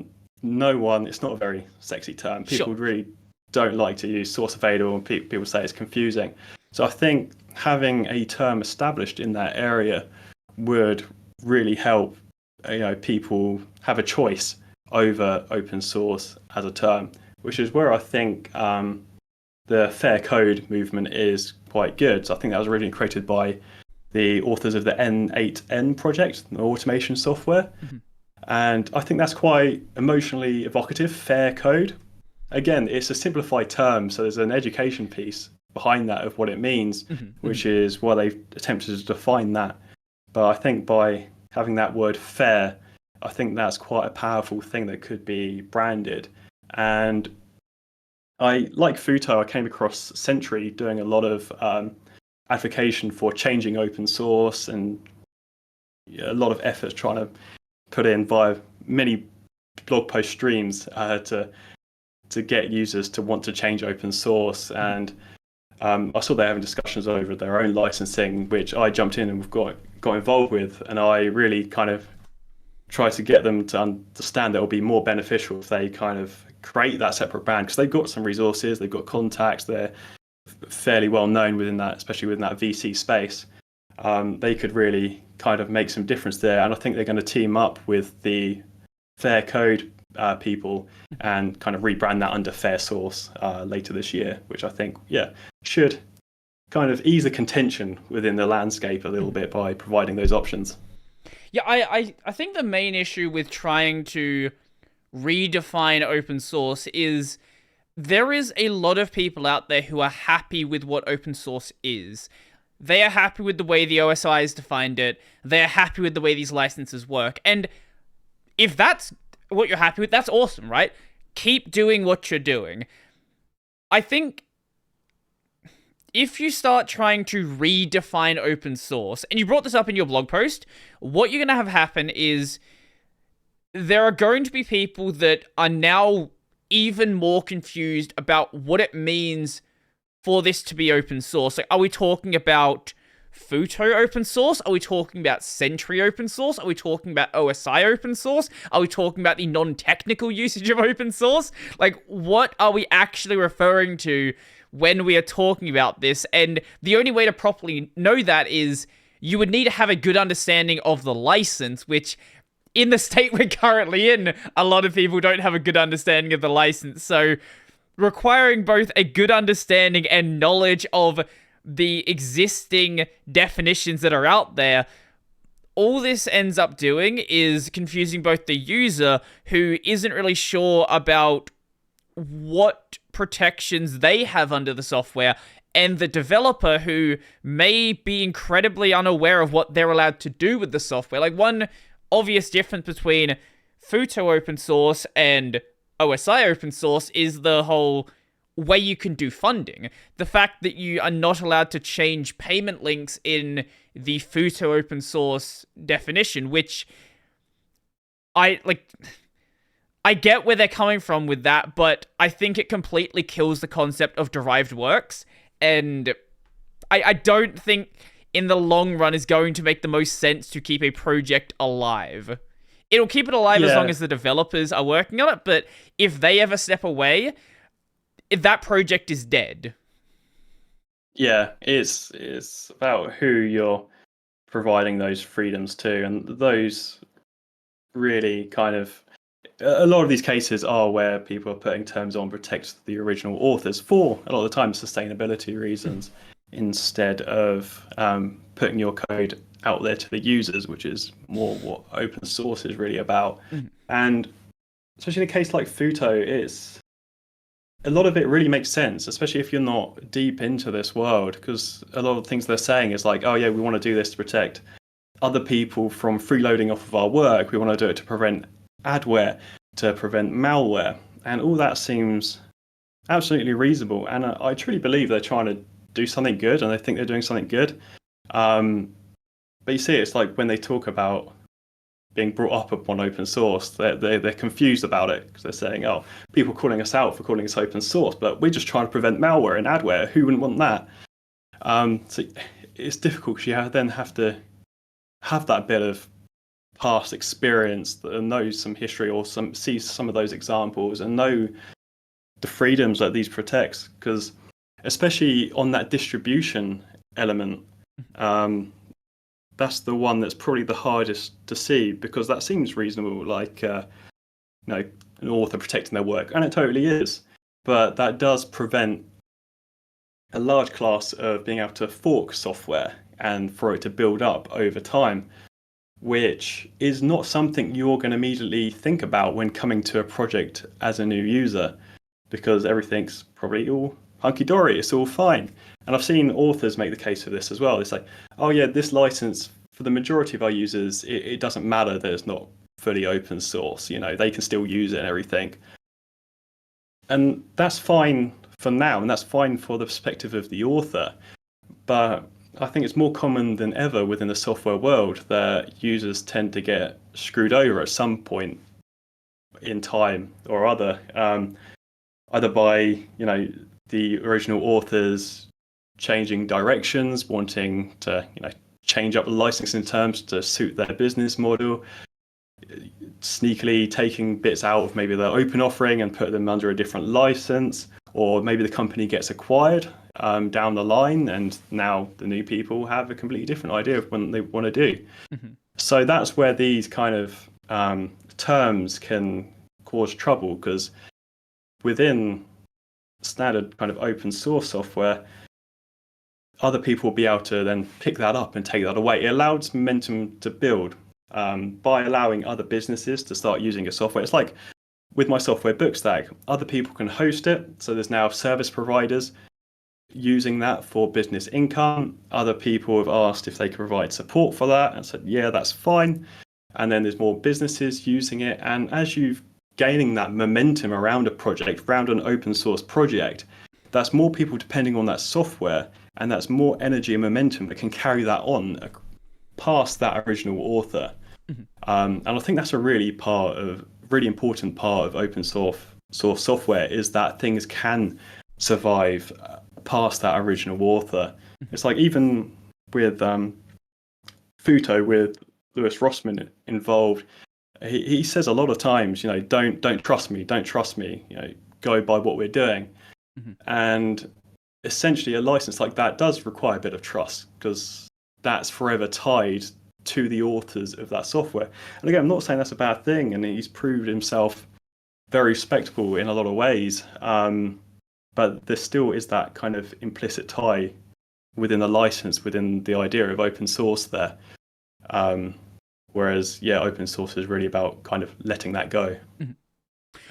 it's not a very sexy term. People really don't like to use source available, and people say it's confusing. So I think having a term established in that area would really help people have a choice over open source as a term, which is where I think the fair code movement is quite good. So I think that was originally created by the authors of the N8N project, the automation software. And I think that's quite emotionally evocative, fair code. Again, it's a simplified term, so there's an education piece behind that of what it means, which is why they've attempted to define that. But I think by having that word fair, I think that's quite a powerful thing that could be branded. And like FUTO, I came across Sentry doing a lot of advocacy for changing open source and a lot of effort trying to put in via many blog post streams to get users to want to change open source. And I saw they're having discussions over their own licensing, which I jumped in and got involved with. And I really kind of tried to get them to understand that it will be more beneficial if they kind of create that separate brand, because they've got some resources, they've got contacts, they're fairly well known within that, especially within that VC space. They could really kind of make some difference there. And I think they're going to team up with the Fair Code people and kind of rebrand that under Fair Source later this year, which I think, should kind of ease the contention within the landscape a little bit by providing those options. Yeah, I think the main issue with trying to redefine open source is there is a lot of people out there who are happy with what open source is. They are happy with the way the OSI has defined it. They are happy with the way these licenses work. And if that's what you're happy with, that's awesome, right? Keep doing what you're doing. I think if you start trying to redefine open source, and you brought this up in your blog post, what you're going to have happen is there are going to be people that are now even more confused about what it means for this to be open source. Like, are we talking about FUTO open source? Are we talking about Sentry open source? Are we talking about OSI open source? Are we talking about the non-technical usage of open source? Like, what are we actually referring to when we are talking about this? And the only way to properly know that is you would need to have a good understanding of the license, which in the state we're currently in, a lot of people don't have a good understanding of the license. So requiring both a good understanding and knowledge of the existing definitions that are out there, all this ends up doing is confusing both the user, who isn't really sure about what protections they have under the software, and the developer, who may be incredibly unaware of what they're allowed to do with the software. Like, one obvious difference between FUTO open source and OSI open source is the whole way you can do funding. The fact that you are not allowed to change payment links in the FUTO open source definition, which I get where they're coming from with that, but I think it completely kills the concept of derived works, and I don't think in the long run is going to make the most sense to keep a project alive. It'll keep it alive as long as the developers are working on it, but if they ever step away, that project is dead. Yeah, it's about who you're providing those freedoms to, and those really kind of, a lot of these cases are where people are putting terms on protect the original authors for a lot of the time sustainability reasons, instead of putting your code out there to the users, which is more what open source is really about. And especially in a case like FUTO, it's a lot of it really makes sense, especially if you're not deep into this world, because a lot of the things they're saying is like, oh yeah, we want to do this to protect other people from freeloading off of our work. We want to do it to prevent adware, to prevent malware, and all that seems absolutely reasonable. And I truly believe they're trying to do something good, and they think they're doing something good. But you see, it's like when they talk about being brought up upon open source, they're confused about it, because they're saying, oh, people calling us out for calling us open source, but we're just trying to prevent malware and adware. Who wouldn't want that? So it's difficult, because you then have to have that bit of past experience and know some history, or see some of those examples and know the freedoms that these protects, because especially on that distribution element, that's the one that's probably the hardest to see, because that seems reasonable, like an author protecting their work, and it totally is, but that does prevent a large class of being able to fork software and for it to build up over time, which is not something you're going to immediately think about when coming to a project as a new user, because everything's probably all hunky-dory, it's all fine. And I've seen authors make the case for this as well. It's like, oh yeah, this license, for the majority of our users, it doesn't matter that it's not fully open source. They can still use it and everything. And that's fine for now, and that's fine for the perspective of the author. But I think it's more common than ever within the software world that users tend to get screwed over at some point in time or other, either by, the original authors changing directions, wanting to, change up the licensing terms to suit their business model, sneakily taking bits out of maybe their open offering and put them under a different license, or maybe the company gets acquired down the line, and now the new people have a completely different idea of what they want to do. So that's where these kind of terms can cause trouble, because within standard kind of open source software, other people will be able to then pick that up and take that away. It allows momentum to build by allowing other businesses to start using your software. It's like with my software Bookstack, other people can host it, so there's now service providers using that for business income. Other people have asked if they can provide support for that, and said, yeah, that's fine. And then there's more businesses using it, and as you've gaining that momentum around a project, around an open source project, that's more people depending on that software, and that's more energy and momentum that can carry that on past that original author. And I think that's a really important part of open source software, is that things can survive past that original author. It's like even with FUTO, with Lewis Rossman involved, he says a lot of times, don't trust me, don't trust me, go by what we're doing. Mhm. And essentially a license like that does require a bit of trust, because that's forever tied to the authors of that software. And again, I'm not saying that's a bad thing, and he's proved himself very respectable in a lot of ways, but there still is that kind of implicit tie within the license, within the idea of open source there. Whereas, open source is really about kind of letting that go. Mhm.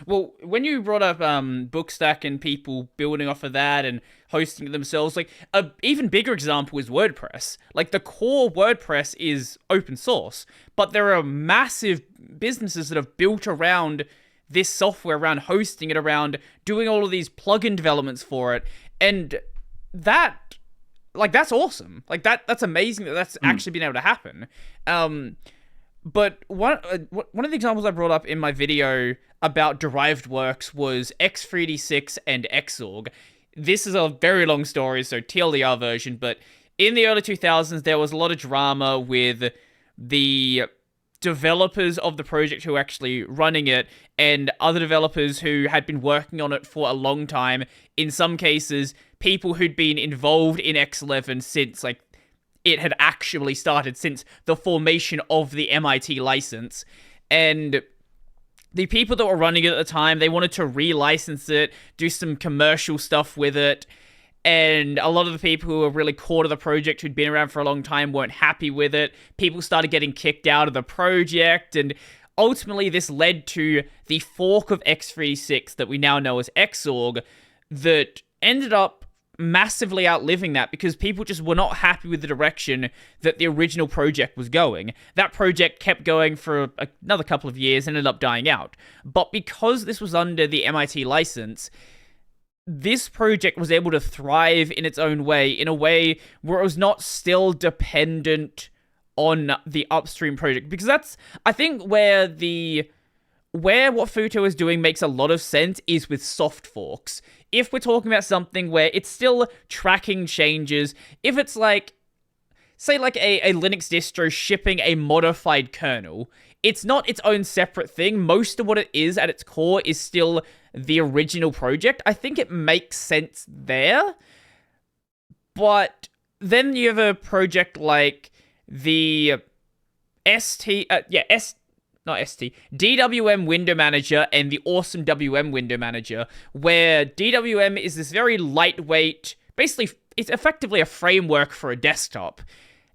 Well, when you brought up Bookstack and people building off of that and hosting it themselves, like a even bigger example is WordPress. Like the core WordPress is open source, but there are massive businesses that have built around this software, around hosting it, around doing all of these plugin developments for it, and that, like, that's awesome. Like that's amazing that that's actually been able to happen. But one of the examples I brought up in my video about derived works was X3D6 and Xorg. This is a very long story, so TLDR version, but in the early 2000s, there was a lot of drama with the developers of the project who were actually running it and other developers who had been working on it for a long time. In some cases, people who'd been involved in X11 since, like, it had actually started, since the formation of the MIT license. And the people that were running it at the time, they wanted to relicense it, do some commercial stuff with it. And a lot of the people who were really core to the project, who'd been around for a long time, weren't happy with it. People started getting kicked out of the project. And ultimately, this led to the fork of X36 that we now know as Xorg, that ended up massively outliving that because people just were not happy with the direction that the original project was going. That project kept going for another couple of years and ended up dying out. But because this was under the MIT license, this project was able to thrive in its own way, in a way where it was not still dependent on the upstream project. Because that's, I think, where what FUTO is doing makes a lot of sense is with soft forks. If we're talking about something where it's still tracking changes, if it's like, say like a Linux distro shipping a modified kernel, it's not its own separate thing. Most of what it is at its core is still the original project. I think it makes sense there. But then you have a project like the DWM Window Manager and the Awesome WM Window Manager, where DWM is this very lightweight, basically, it's effectively a framework for a desktop.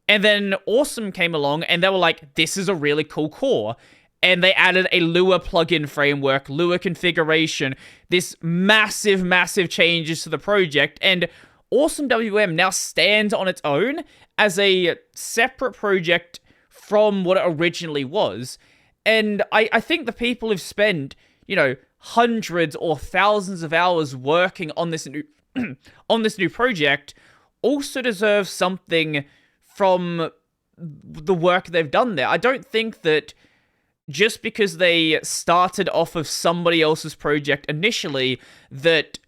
And then Awesome came along and they were like, this is a really cool core. And they added a Lua plugin framework, Lua configuration, this massive, massive changes to the project. And Awesome WM now stands on its own as a separate project from what it originally was. And I think the people who've spent, hundreds or thousands of hours working on this new on this new project also deserve something from the work they've done there. I don't think that just because they started off of somebody else's project initially, that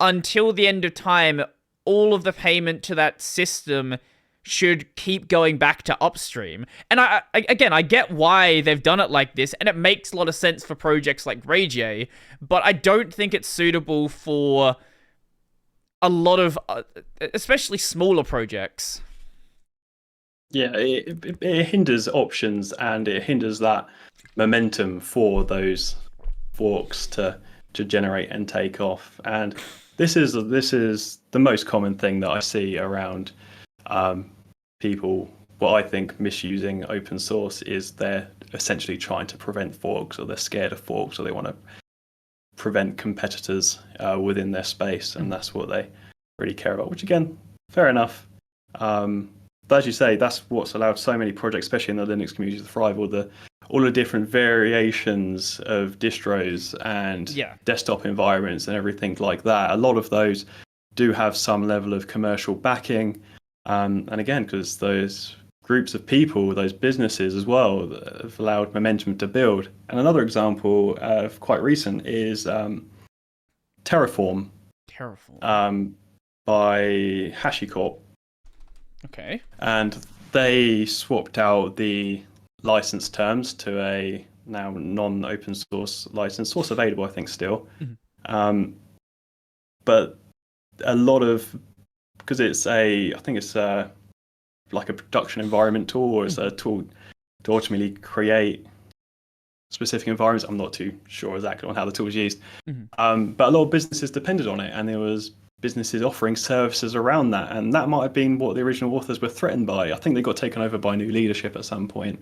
until the end of time, all of the payment to that system should keep going back to upstream. And I get why they've done it like this, and it makes a lot of sense for projects like RayJ, but I don't think it's suitable for a lot of, especially smaller projects. Yeah, it hinders options, and it hinders that momentum for those forks to generate and take off. And this is the most common thing that I see around people, what I think, misusing open source, is they're essentially trying to prevent forks, or they're scared of forks, or they want to prevent competitors within their space, and that's what they really care about, which, again, fair enough. But as you say, that's what's allowed so many projects, especially in the Linux community, to thrive. All the different variations of distros and desktop environments and everything like that. A lot of those do have some level of commercial backing. And again, because those groups of people, those businesses as well, have allowed momentum to build. And another example of quite recent is Terraform. Terraform. By HashiCorp. Okay. And they swapped out the license terms to a now non-open source license, source available, I think, still. Mhm. But a lot of, because I think it's like a production environment tool, or it's a tool to ultimately create specific environments. I'm not too sure exactly on how the tool is used. But a lot of businesses depended on it, and there was businesses offering services around that, and that might have been what the original authors were threatened by. I think they got taken over by new leadership at some point,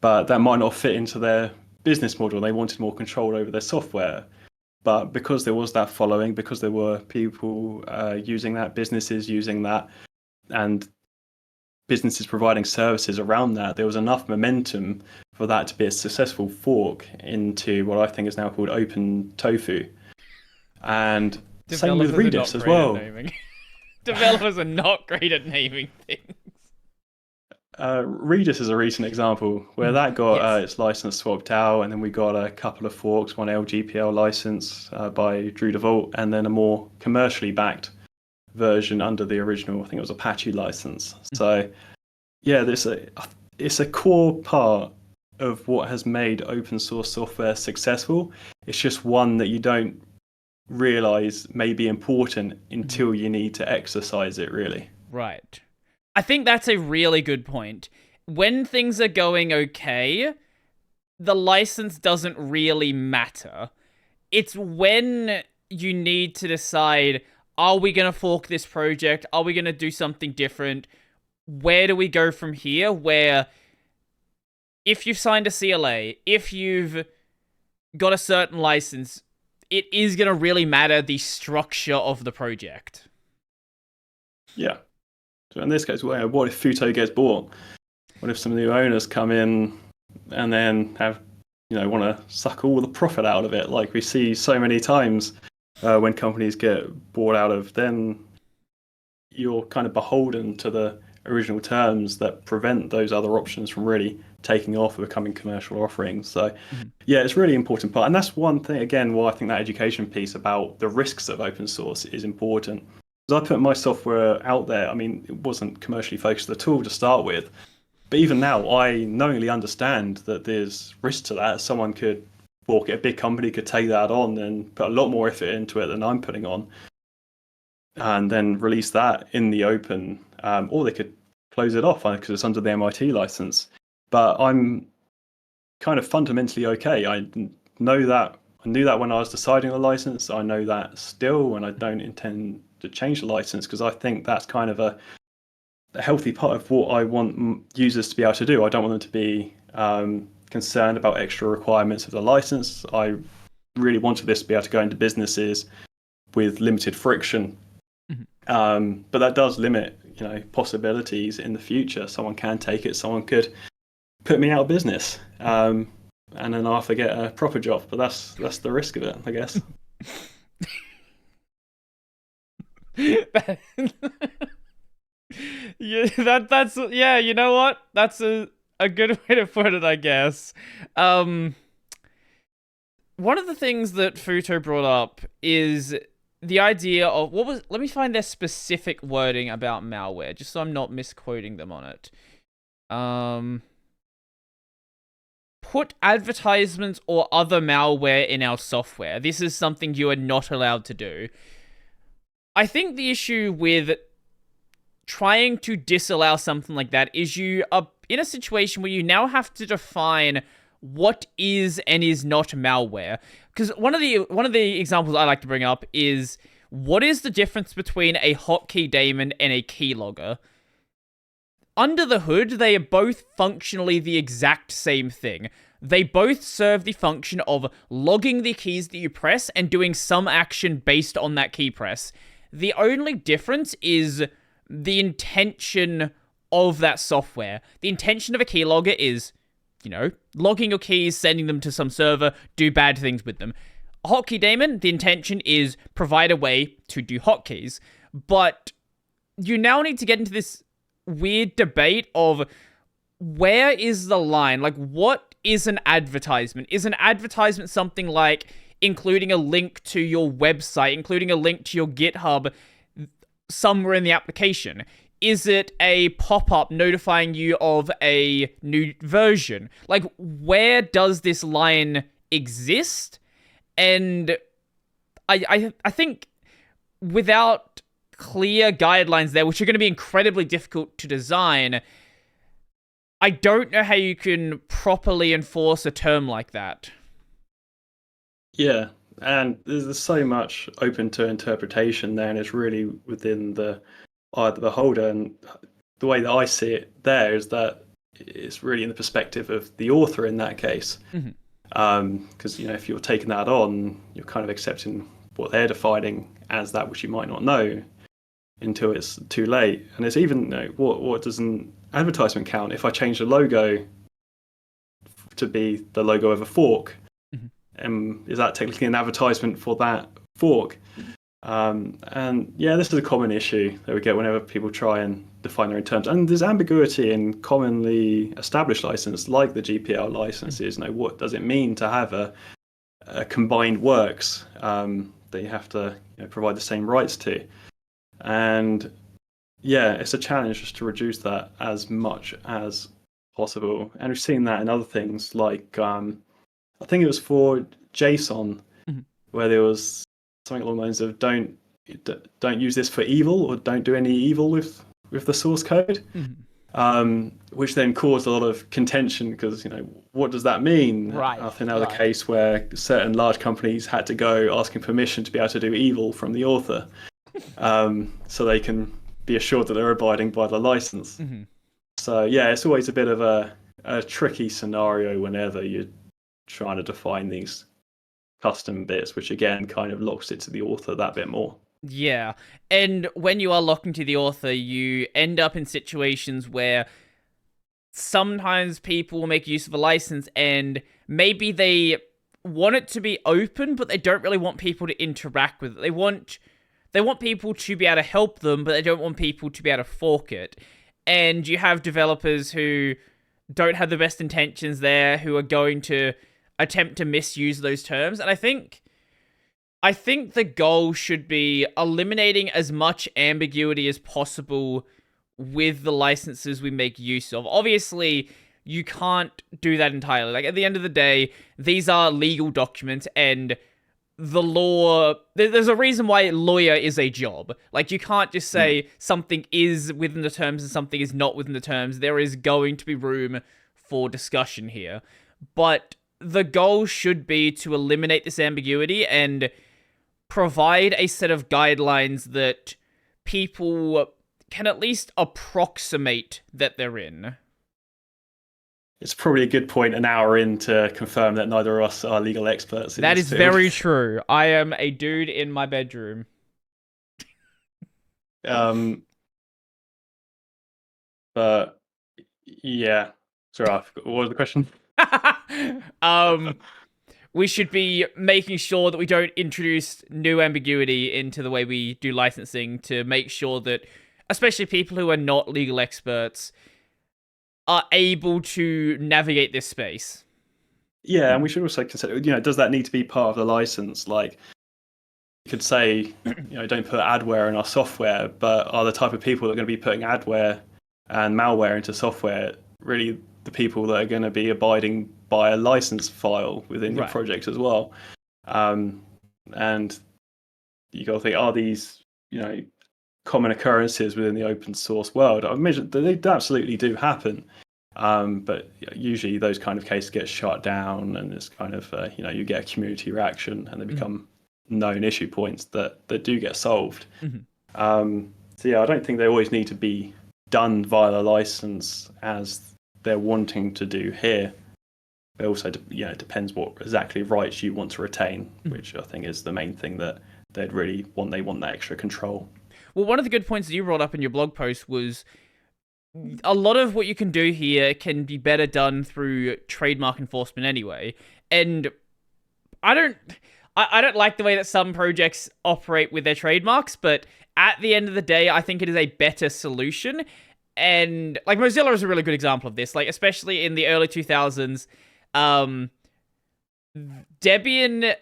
but that might not fit into their business model. They wanted more control over their software. But because there was that following, because there were people using that, businesses using that, and businesses providing services around that, there was enough momentum for that to be a successful fork into what I think is now called Open Tofu. And same with Redis as well. Developers are not great at naming things. Redis is a recent example where that got its license swapped out, and then we got a couple of forks, one LGPL license by Drew DeVault, and then a more commercially backed version under the original, I think it was Apache license. So yeah, it's a core part of what has made open source software successful. It's just one that you don't realize may be important until you need to exercise it, really. Right. I think that's a really good point. When things are going okay, the license doesn't really matter. It's when you need to decide, are we going to fork this project? Are we going to do something different? Where do we go from here? Where if you've signed a CLA, if you've got a certain license, it is going to really matter the structure of the project. Yeah. So in this case, what if FUTO gets bought? What if some new owners come in and then have, want to suck all the profit out of it, like we see so many times when companies get bought out of? Then you're kind of beholden to the original terms that prevent those other options from really taking off and becoming commercial offerings. So yeah, it's a really important part. And that's one thing, again, why I think that education piece about the risks of open source is important. Because I put my software out there, I mean, it wasn't commercially focused at all to start with. But even now, I knowingly understand that there's risk to that. Someone could fork it, a big company could take that on and put a lot more effort into it than I'm putting on, and then release that in the open, or they could close it off because it's under the MIT license. But I'm kind of fundamentally okay. I knew that when I was deciding the license. I know that still, and I don't intend to change the license because I think that's kind of a healthy part of what I want users to be able to do. I don't want them to be concerned about extra requirements of the license. I really wanted this to be able to go into businesses with limited friction. But that does limit, possibilities in the future. Someone can take it. Someone could put me out of business, and then I have to get a proper job. But that's the risk of it, I guess. Yeah, that's yeah. You know what? That's a good way to put it, I guess. One of the things that FUTO brought up is the idea of let me find their specific wording about malware, just so I'm not misquoting them on it. Put advertisements or other malware in our software. This is something you are not allowed to do. I think the issue with trying to disallow something like that is you are in a situation where you now have to define what is and is not malware. Because one of the examples I like to bring up is, what is the difference between a hotkey daemon and a keylogger? Under the hood, they are both functionally the exact same thing. They both serve the function of logging the keys that you press and doing some action based on that key press. The only difference is the intention of that software. The intention of a keylogger is, logging your keys, sending them to some server, do bad things with them. A hotkey daemon, the intention is provide a way to do hotkeys. But you now need to get into this weird debate of where is the line? Like, what is an advertisement? Is an advertisement something like including a link to your website, including a link to your GitHub somewhere in the application? is it a pop-up notifying you of a new version? Like, where does this line exist? And I think without clear guidelines there, which are going to be incredibly difficult to design, I don't know how you can properly enforce a term like that. Yeah, and there's so much open to interpretation there, and it's really within the eye of the beholder. And the way that I see it there is that it's really in the perspective of the author in that case. Because if you're taking that on, you're kind of accepting what they're defining as that which you might not know until it's too late. And it's even what does an advertisement count? If I change the logo to be the logo of a fork, is that technically an advertisement for that fork? And yeah, this is a common issue that we get whenever people try and define their own terms. And there's ambiguity in commonly established license, like the GPL licenses. What does it mean to have a combined works that you have to provide the same rights to? And yeah, it's a challenge just to reduce that as much as possible. And we've seen that in other things, like I think it was for JSON, where there was something along the lines of don't use this for evil, or don't do any evil with the source code, which then caused a lot of contention because what does that mean? Right. I think that was a case where certain large companies had to go asking permission to be able to do evil from the author, so they can be assured that they're abiding by the license. So yeah, it's always a bit of a tricky scenario whenever you're trying to define these custom bits, which again kind of locks it to the author that bit more. Yeah, and when you are locking to the author, you end up in situations where sometimes people will make use of a license and maybe they want it to be open, but they don't really want people to interact with it. They want people to be able to help them, but they don't want people to be able to fork it. And you have developers who don't have the best intentions there, who are going to attempt to misuse those terms. And I think the goal should be eliminating as much ambiguity as possible with the licenses we make use of. Obviously, you can't do that entirely. Like, at the end of the day, these are legal documents, and the law, there's a reason why lawyer is a job. Like, you can't just say something is within the terms and something is not within the terms. There is going to be room for discussion here. But the goal should be to eliminate this ambiguity and provide a set of guidelines that people can at least approximate that they're in. It's probably a good point an hour in to confirm that neither of us are legal experts. That is very true. I am a dude in my bedroom. But yeah, sorry, I forgot. What was the question? We should be making sure that we don't introduce new ambiguity into the way we do licensing, to make sure that, especially people who are not legal experts, are able to navigate this space. Yeah, and we should also consider, does that need to be part of the license? Like, you could say, don't put adware in our software, but are the type of people that are going to be putting adware and malware into software really the people that are going to be abiding by a license file within your project as well? And you got to think, are these, common occurrences within the open source world? I imagine they absolutely do happen. But usually those kind of cases get shut down, and it's kind of, you get a community reaction, and they become known issue points that do get solved. So yeah, I don't think they always need to be done via the license as they're wanting to do here. But also, it depends what exactly rights you want to retain, which I think is the main thing that they'd really want. They want that extra control. Well, one of the good points that you brought up in your blog post was a lot of what you can do here can be better done through trademark enforcement anyway. And I don't like the way that some projects operate with their trademarks, but at the end of the day, I think it is a better solution. And like Mozilla is a really good example of this, like especially in the early 2000s, Debian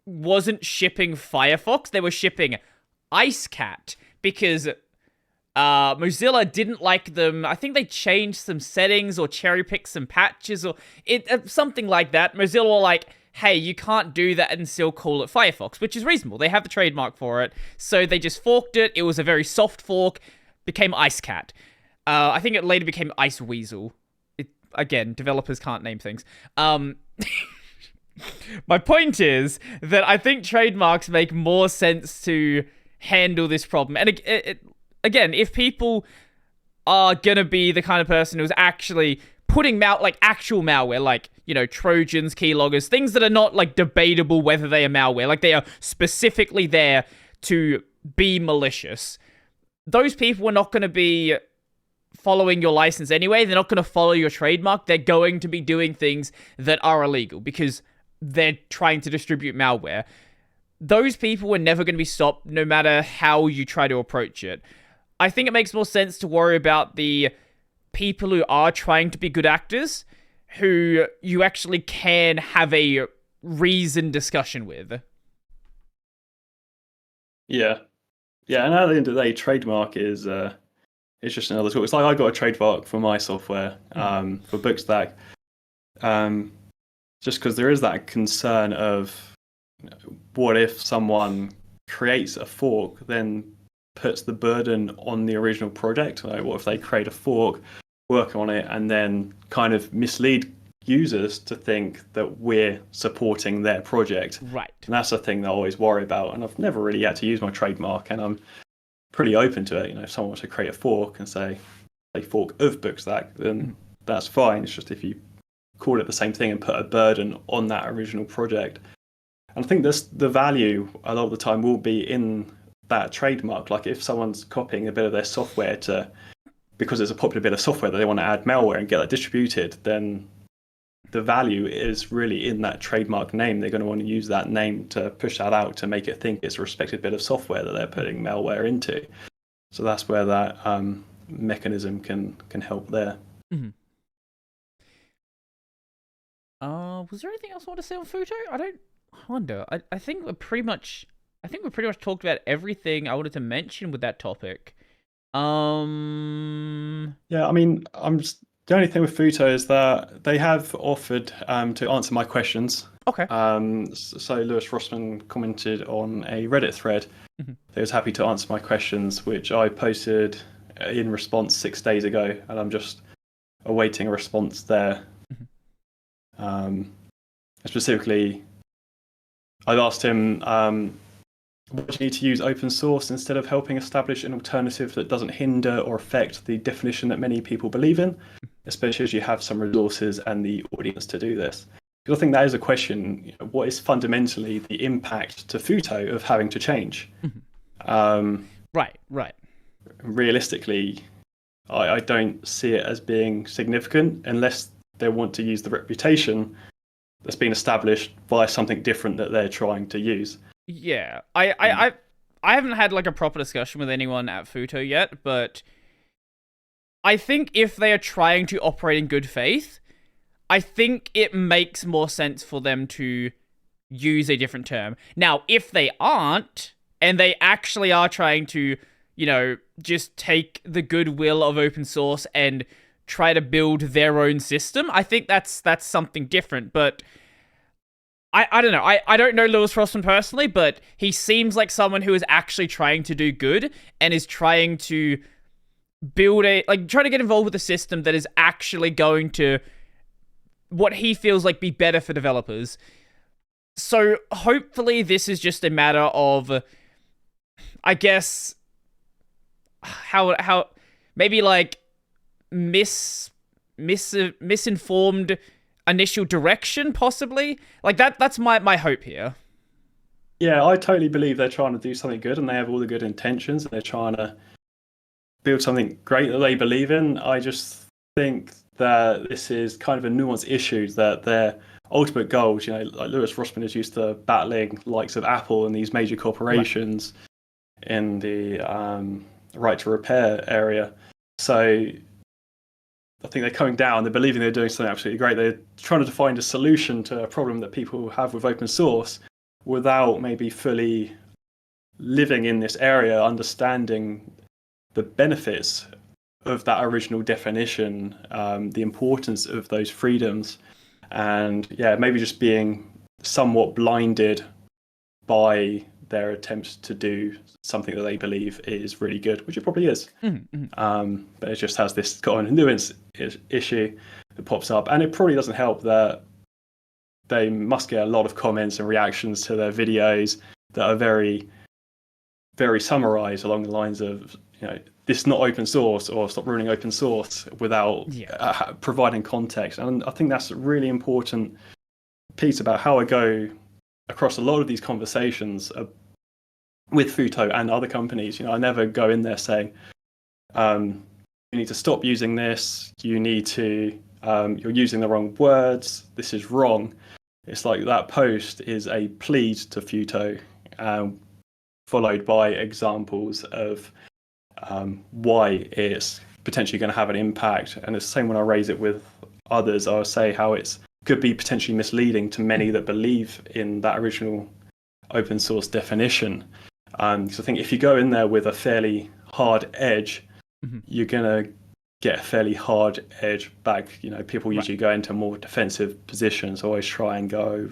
wasn't shipping Firefox, they were shipping IceCat, because Mozilla didn't like them. I think they changed some settings or cherry picked some patches or something like that. Mozilla were like, hey, you can't do that and still call it Firefox, which is reasonable. They have the trademark for it. So they just forked it. It was a very soft fork. Became IceCat. I think it later became Ice Weasel. Again, developers can't name things. My point is that I think trademarks make more sense to handle this problem. And again, if people are gonna be the kind of person who's actually putting actual malware, like, Trojans, keyloggers, things that are not like debatable whether they are malware, like they are specifically there to be malicious, those people are not going to be following your license anyway. They're not going to follow your trademark. They're going to be doing things that are illegal because they're trying to distribute malware. Those people are never going to be stopped no matter how you try to approach it. I think it makes more sense to worry about the people who are trying to be good actors, who you actually can have a reasoned discussion with. Yeah. Yeah, and at the end of the day, trademark is it's just another tool. It's like I got a trademark for my software, for Bookstack, just because there is that concern of what if someone creates a fork, then puts the burden on the original project? Like, what if they create a fork, work on it, and then kind of mislead users to think that we're supporting their project? Right. And that's the thing that I always worry about. And I've never really had to use my trademark, and I'm pretty open to it. If someone wants to create a fork and say a fork of Bookstack, then that's fine. It's just if you call it the same thing and put a burden on that original project. And I think the value a lot of the time will be in that trademark. Like if someone's copying a bit of their software because it's a popular bit of software that they want to add malware and get that distributed, then the value is really in that trademark name. They're going to want to use that name to push that out to make it think it's a respected bit of software that they're putting malware into. So that's where that mechanism can help there. Mm-hmm. Was there anything else I want to say on FUTO? I wonder. I think we pretty much talked about everything I wanted to mention with that topic. Yeah, I mean, the only thing with FUTO is that they have offered to answer my questions. Okay. So Lewis Rossman commented on a Reddit thread. Mm-hmm. He was happy to answer my questions, which I posted in response 6 days ago, and I'm just awaiting a response there. Mm-hmm. Specifically, I've asked him, why do you need to use open source instead of helping establish an alternative that doesn't hinder or affect the definition that many people believe in, especially as you have some resources and the audience to do this? Because I think that is a question. What is fundamentally the impact to FUTO of having to change? Right. Realistically, I don't see it as being significant unless they want to use the reputation that's been established by something different that they're trying to use. Yeah, I haven't had like a proper discussion with anyone at FUTO yet, but I think if they are trying to operate in good faith, I think it makes more sense for them to use a different term. Now, if they aren't, and they actually are trying to, just take the goodwill of open source and try to build their own system, I think that's something different, but I don't know. I don't know Lewis Rossman personally, but he seems like someone who is actually trying to do good and is trying to build trying to get involved with a system that is actually going to, what he feels like, be better for developers. So hopefully this is just a matter of, I guess, how maybe like misinformed initial direction, possibly. Like that's my hope here. Yeah, I totally believe they're trying to do something good and they have all the good intentions and they're trying to build something great that they believe in. I just think that this is kind of a nuanced issue, that their ultimate goals, like Lewis Rossman is used to battling likes of Apple and these major corporations in the right to repair area. So I think they're coming down, they're believing they're doing something absolutely great. They're trying to find a solution to a problem that people have with open source without maybe fully living in this area, understanding the benefits of that original definition, the importance of those freedoms, and yeah, maybe just being somewhat blinded by their attempts to do something that they believe is really good, which it probably is. But it just has this kind of nuance issue that pops up, and it probably doesn't help that they must get a lot of comments and reactions to their videos that are very, very summarized along the lines of, this is not open source, or stop ruining open source, without providing context. And I think that's a really important piece about how I go across a lot of these conversations with FUTO and other companies. I never go in there saying, you need to stop using this, you need to, you're using the wrong words, this is wrong. It's like that post is a plea to FUTO, followed by examples of why it's potentially going to have an impact. And it's the same when I raise it with others. I'll say how it's could be potentially misleading to many that believe in that original open source definition. So I think if you go in there with a fairly hard edge, you're going to get a fairly hard edge back. People usually go into more defensive positions. Always try and go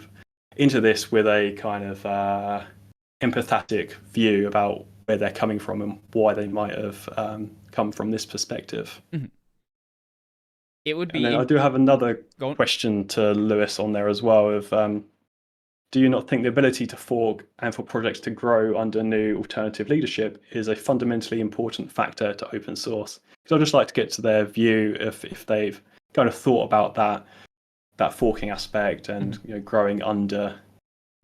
into this with a kind of empathetic view about where they're coming from and why they might have come from this perspective. It would be. And then I do have another question to Lewis on there as well. Of do you not think the ability to fork and for projects to grow under new alternative leadership is a fundamentally important factor to open source? Because I'd just like to get to their view if they've kind of thought about that forking aspect and growing under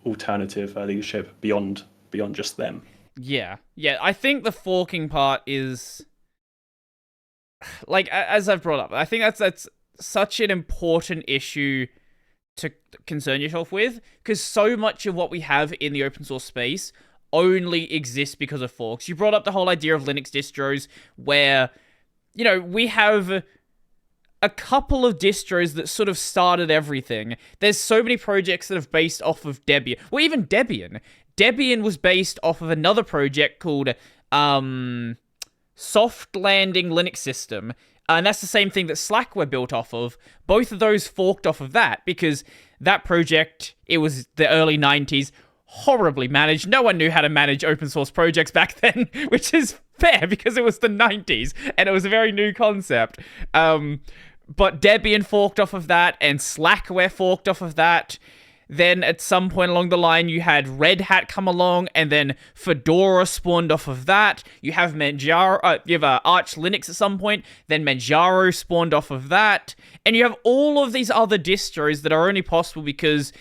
alternative leadership beyond just them. Yeah. I think the forking part is, like, as I've brought up, I think that's such an important issue to concern yourself with, because so much of what we have in the open source space only exists because of forks. You brought up the whole idea of Linux distros, where, we have a couple of distros that sort of started everything. There's so many projects that have based off of Debian. Well, even Debian. Debian was based off of another project called Soft Landing Linux System. And that's the same thing that Slackware built off of. Both of those forked off of that, because that project, it was the early 90s, horribly managed. No one knew how to manage open source projects back then, which is fair because it was the 90s and it was a very new concept. But Debian forked off of that, and Slackware forked off of that. Then at some point along the line, you had Red Hat come along, and then Fedora spawned off of that. You have Manjaro, you have Arch Linux at some point, then Manjaro spawned off of that. And you have all of these other distros that are only possible because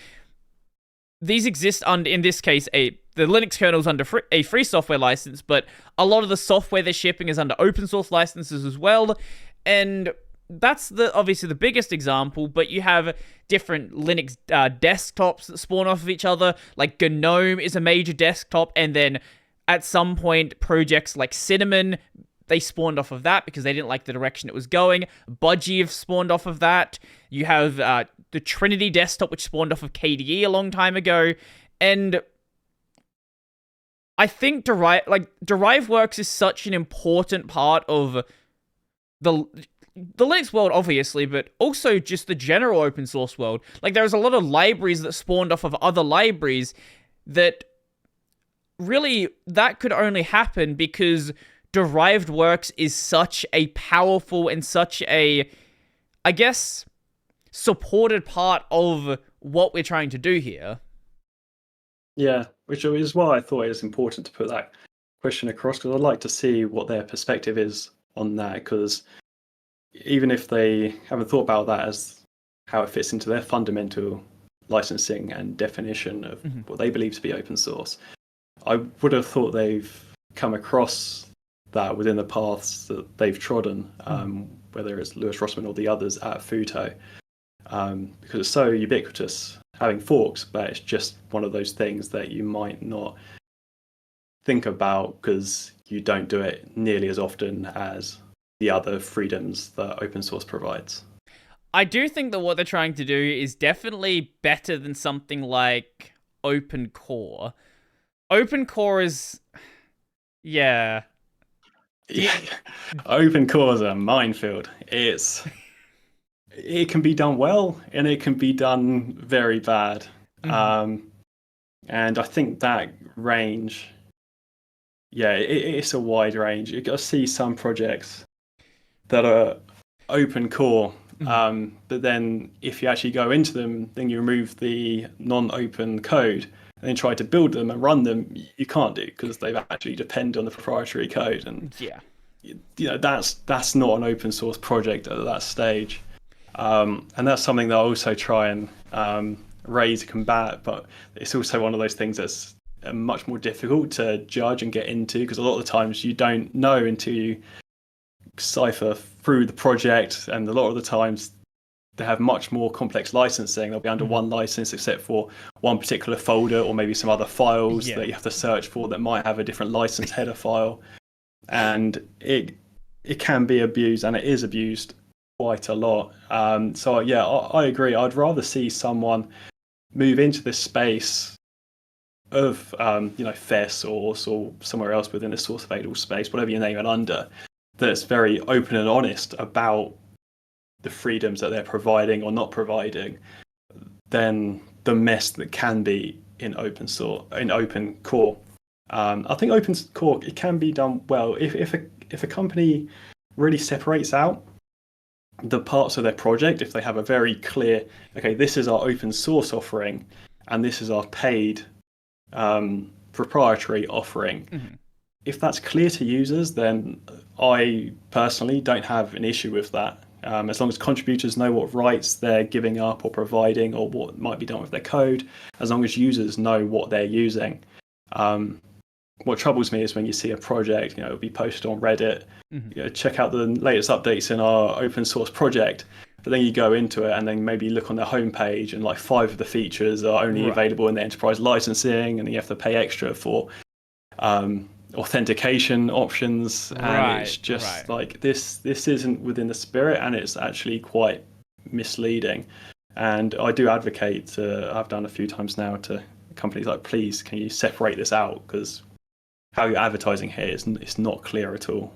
these exist under, in this case, the Linux kernel is under a free software license, but a lot of the software they're shipping is under open source licenses as well. And that's obviously the biggest example, but you have different Linux desktops that spawn off of each other. Like GNOME is a major desktop, and then at some point projects like Cinnamon, they spawned off of that because they didn't like the direction it was going. Budgie have spawned off of that. You have the Trinity desktop, which spawned off of KDE a long time ago, and I think DeriveWorks is such an important part of the Linux world, obviously, but also just the general open source world. Like, there's a lot of libraries that spawned off of other libraries that really, that could only happen because DerivedWorks is such a powerful and such a, I guess, supported part of what we're trying to do here. Yeah, which is why I thought it was important to put that question across, because I'd like to see what their perspective is on that, because even if they haven't thought about that as how it fits into their fundamental licensing and definition of what they believe to be open source, I would have thought they've come across that within the paths that they've trodden, whether it's Lewis Rossman or the others at FUTO, because it's so ubiquitous having forks, but it's just one of those things that you might not think about because you don't do it nearly as often as the other freedoms that open source provides. I do think that what they're trying to do is definitely better than something like Open Core. Open Core is, yeah. Yeah, open core is a minefield. It can be done well and it can be done very bad. And I think that range, yeah, it's a wide range. You got to see some projects that are open core, but then if you actually go into them, then you remove the non-open code and then try to build them and run them, you can't do because they actually depend on the proprietary code. And Yeah. that's not an open source project at that stage. And that's something that I also try and raise, combat, but it's also one of those things that's much more difficult to judge and get into because a lot of the times you don't know until you cipher through the project, and a lot of the times they have much more complex licensing. They'll be under one license except for one particular folder or maybe some other files that you have to search for that might have a different license header file, and it can be abused, and it is abused quite a lot. So yeah, I agree. I'd rather see someone move into this space of FES or somewhere else within the source available space, whatever you name it under, that's very open and honest about the freedoms that they're providing or not providing, than the mess that can be in open core. I think open core, it can be done well if a company really separates out the parts of their project. If they have a very clear, okay, this is our open source offering and this is our paid proprietary offering. If that's clear to users, then I personally don't have an issue with that. As long as contributors know what rights they're giving up or providing or what might be done with their code, as long as users know what they're using. What troubles me is when you see a project, it'll be posted on Reddit, check out the latest updates in our open source project, but then you go into it and then maybe look on their homepage and like 5 of the features are only available in the enterprise licensing, and then you have to pay extra for authentication options, and it's just like this isn't within the spirit, and it's actually quite misleading. And I do advocate I've done a few times now to companies like, please can you separate this out, because how you're advertising here it's not clear at all.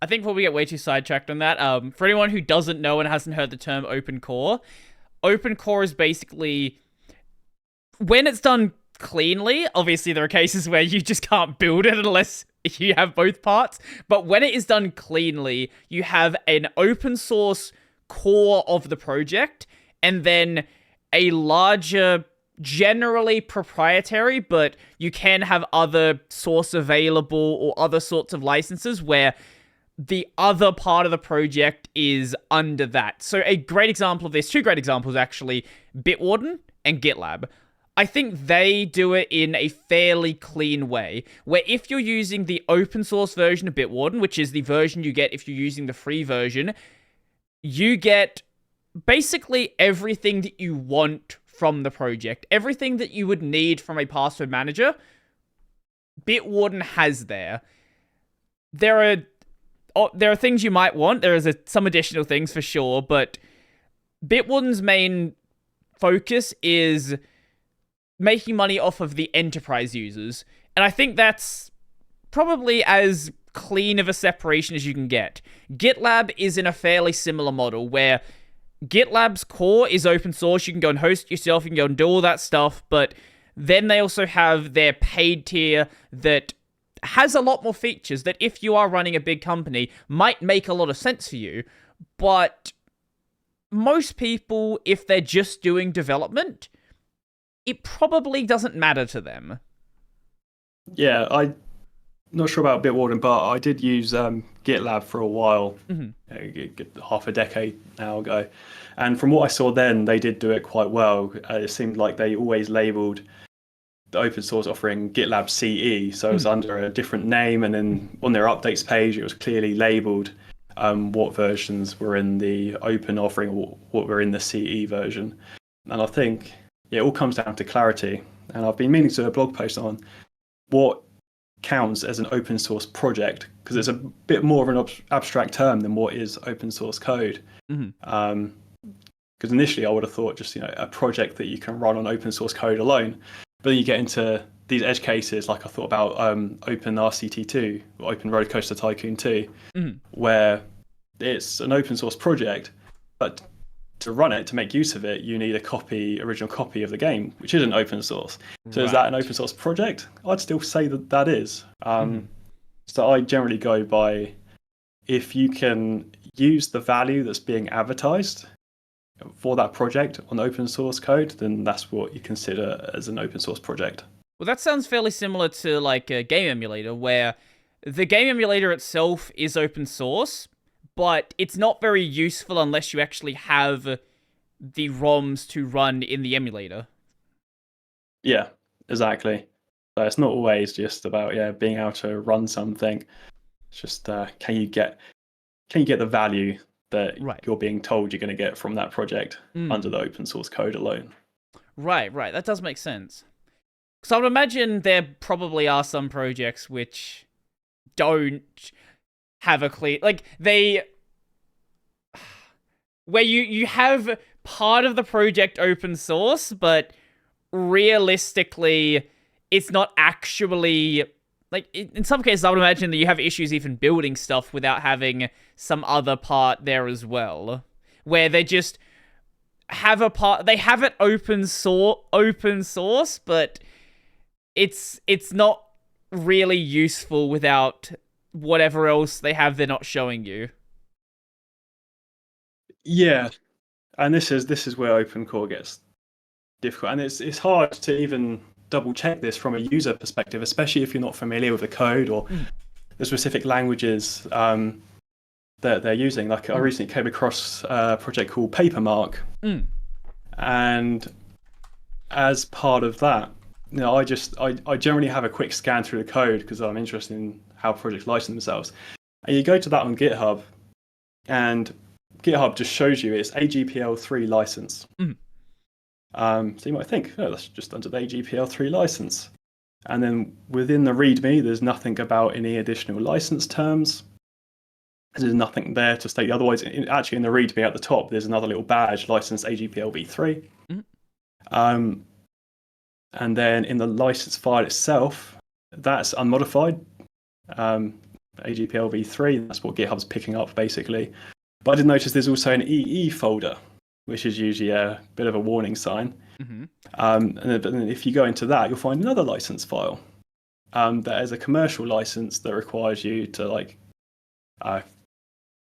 I think before we get way too sidetracked on that, for anyone who doesn't know and hasn't heard the term open core is basically, when it's done cleanly, obviously there are cases where you just can't build it unless you have both parts, but when it is done cleanly, you have an open source core of the project and then a larger, generally proprietary, but you can have other source available or other sorts of licenses where the other part of the project is under that. So a great example of this, 2 great examples actually, Bitwarden and GitLab. I think they do it in a fairly clean way, where if you're using the open source version of Bitwarden, which is the version you get if you're using the free version, you get basically everything that you want from the project. Everything that you would need from a password manager, Bitwarden has there. There are things you might want. There is some additional things for sure, but Bitwarden's main focus is making money off of the enterprise users. And I think that's probably as clean of a separation as you can get. GitLab is in a fairly similar model where GitLab's core is open source. You can go and host yourself, you can go and do all that stuff, but then they also have their paid tier that has a lot more features that, if you are running a big company, might make a lot of sense for you. But most people, if they're just doing development, it probably doesn't matter to them. Yeah, I'm not sure about Bitwarden, but I did use GitLab for a while, half a decade now ago. And from what I saw then, they did do it quite well. It seemed like they always labeled the open source offering GitLab CE, so it was under a different name, and then on their updates page, it was clearly labeled what versions were in the open offering or what were in the CE version. And I think it all comes down to clarity. And I've been meaning to do a blog post on what counts as an open source project, because it's a bit more of an abstract term than what is open source code. Because initially I would have thought just a project that you can run on open source code alone. But then you get into these edge cases, like I thought about Open RCT2 or Open Roller Coaster Tycoon 2, where it's an open source project, but to run it, to make use of it, you need a original copy of the game, which isn't open source. So is that an open source project? I'd still say that is. So I generally go by, if you can use the value that's being advertised for that project on open source code, then that's what you consider as an open source project. Well, that sounds fairly similar to like a game emulator, where the game emulator itself is open source, but it's not very useful unless you actually have the ROMs to run in the emulator. Yeah, exactly. So it's not always just about being able to run something. It's just can you get the value that you're being told you're going to get from that project under the open source code alone. Right. That does make sense. So I would imagine there probably are some projects which don't have a clear, like where you have part of the project open source, but realistically it's not actually, like, in some cases I would imagine that you have issues even building stuff without having some other part there as well, where they just have a part, they have it open source, but it's not really useful without whatever else they have they're not showing you. Yeah, and this is where open core gets difficult, and it's hard to even double check this from a user perspective, especially if you're not familiar with the code or the specific languages that they're using. Like I recently came across a project called Papermark, and as part of that, I generally have a quick scan through the code because I'm interested in how projects license themselves. And you go to that on GitHub, and GitHub just shows you it's AGPL3 license. So you might think, oh, that's just under the AGPL3 license. And then within the README, there's nothing about any additional license terms. There's nothing there to state otherwise. Actually, in the README at the top, there's another little badge, license AGPL v3. And then in the license file itself, that's unmodified. AGPL v3, that's what GitHub's picking up, basically. But I did notice there's also an EE folder, which is usually a bit of a warning sign. But then if you go into that, you'll find another license file that is a commercial license that requires you to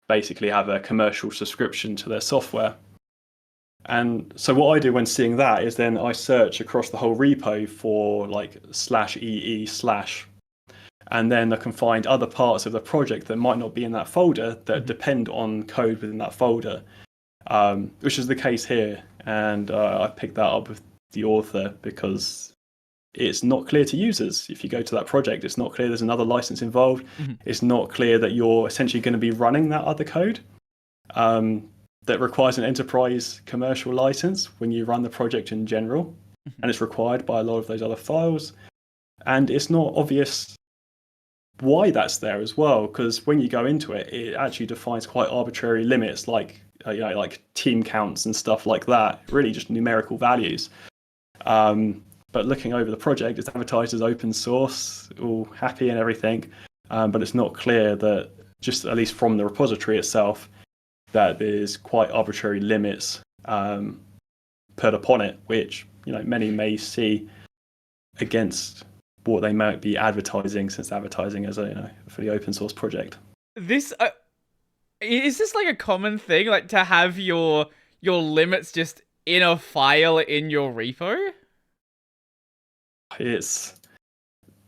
basically have a commercial subscription to their software. And so what I do when seeing that is then I search across the whole repo for /EE/, and then I can find other parts of the project that might not be in that folder that depend on code within that folder, which is the case here. And I picked that up with the author because it's not clear to users. If you go to that project, it's not clear there's another license involved. It's not clear that you're essentially going to be running that other code that requires an enterprise commercial license when you run the project in general. And it's required by a lot of those other files. And it's not obvious why that's there as well, because when you go into it, it actually defines quite arbitrary limits, like like team counts and stuff like that, really just numerical values. But looking over the project, it's advertised as open source, all happy and everything, but it's not clear that, just at least from the repository itself, that there's quite arbitrary limits put upon it, which many may see against what they might be advertising, since advertising as a fully open source project. This is this like a common thing, like to have your limits just in a file in your repo?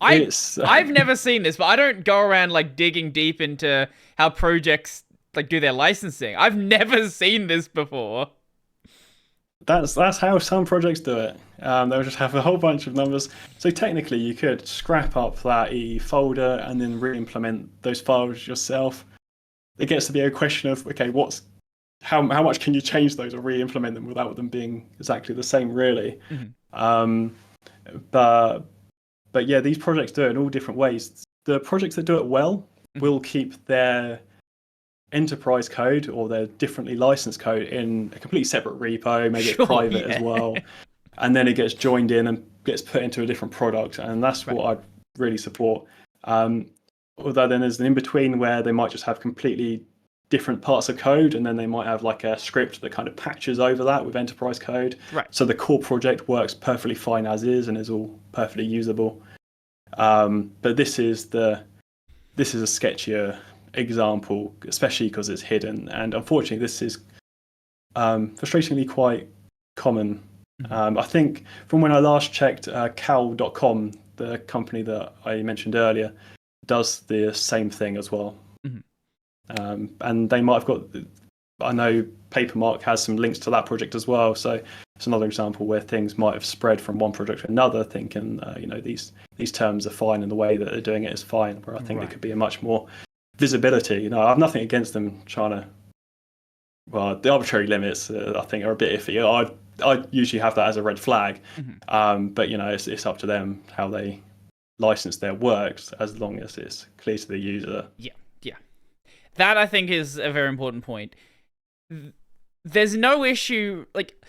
I've never seen this, but I don't go around like digging deep into how projects like do their licensing. I've never seen this before. That's how some projects do it. They'll just have a whole bunch of numbers. So technically, you could scrap up that EE folder and then re-implement those files yourself. It gets to be a question of, okay, how much can you change those or re-implement them without them being exactly the same, really? But yeah, these projects do it in all different ways. The projects that do it well will keep their enterprise code or their differently licensed code in a completely separate repo, maybe it's private as well, and then it gets joined in and gets put into a different product, and that's what I really support. Although then there's an in between where they might just have completely different parts of code, and then they might have like a script that kind of patches over that with enterprise code. Right. So the core project works perfectly fine as is and is all perfectly usable. But this is a sketchier example, especially because it's hidden, and unfortunately this is frustratingly quite common. I think from when I last checked, cal.com, the company that I mentioned earlier, does the same thing as well. And they might have got, I know Papermark has some links to that project as well, so it's another example where things might have spread from one project to another, thinking these terms are fine and the way that they're doing it is fine, where I think there could be a much more visibility. I have nothing against them trying to, well, the arbitrary limits I think are a bit iffy. I usually have that as a red flag, but it's up to them how they license their works, as long as it's clear to the user. Yeah. That, I think, is a very important point. There's no issue, like,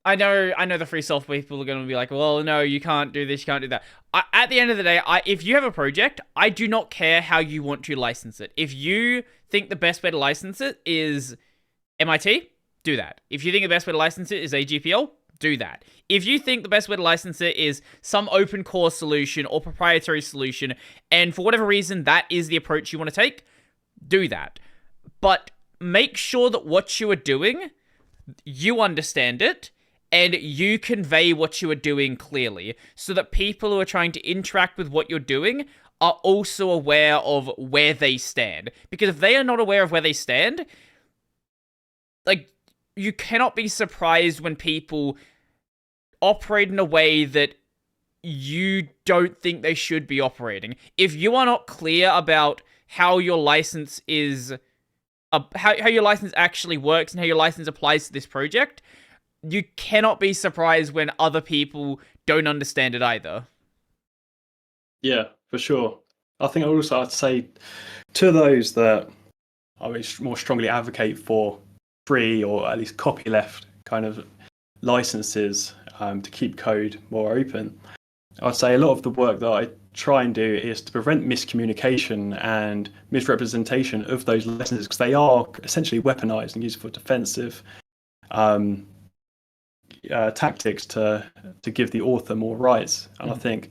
I know the free software people are going to be like, well, no, you can't do this, you can't do that. At the end of the day, if you have a project, I do not care how you want to license it. If you think the best way to license it is MIT, do that. If you think the best way to license it is AGPL, do that. If you think the best way to license it is some open core solution or proprietary solution, and for whatever reason that is the approach you want to take, do that. But make sure that what you are doing, you understand it, and you convey what you are doing clearly, so that people who are trying to interact with what you're doing are also aware of where they stand. Because if they are not aware of where they stand, like, you cannot be surprised when people operate in a way that you don't think they should be operating. If you are not clear about how your license is, how your license actually works and how your license applies to this project, you cannot be surprised when other people don't understand it either. Yeah, for sure. I think also I'd say to those that I would more strongly advocate for free or at least copyleft kind of licenses to keep code more open, I'd say a lot of the work that I try and do is to prevent miscommunication and misrepresentation of those licenses, because they are essentially weaponized and used for defensive tactics to give the author more rights. And I think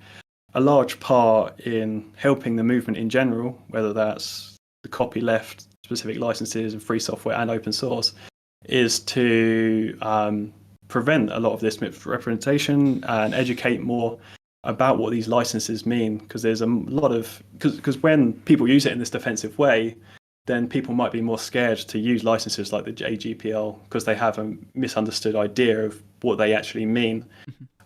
a large part in helping the movement in general, whether that's the copyleft specific licenses and free software and open source, is to prevent a lot of this misrepresentation and educate more about what these licenses mean, because there's a lot of because when people use it in this defensive way, then people might be more scared to use licenses like the AGPL because they have a misunderstood idea of what they actually mean.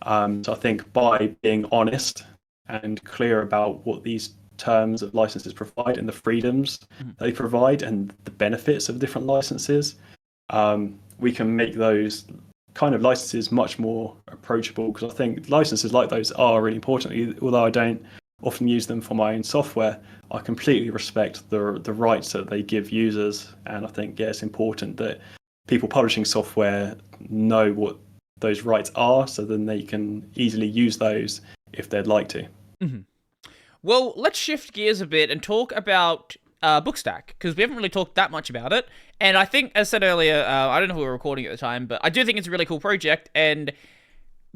So I think by being honest and clear about what these terms of licenses provide and the freedoms they provide and the benefits of different licenses, we can make those kind of licenses much more approachable, because I think licenses like those are really important. Although I don't often use them for my own software, I completely respect the rights that they give users, and I think it's important that people publishing software know what those rights are, so then they can easily use those if they'd like to. Well, let's shift gears a bit and talk about Bookstack, because we haven't really talked that much about it. And I think, as said earlier, I don't know who we were recording at the time, but I do think it's a really cool project, and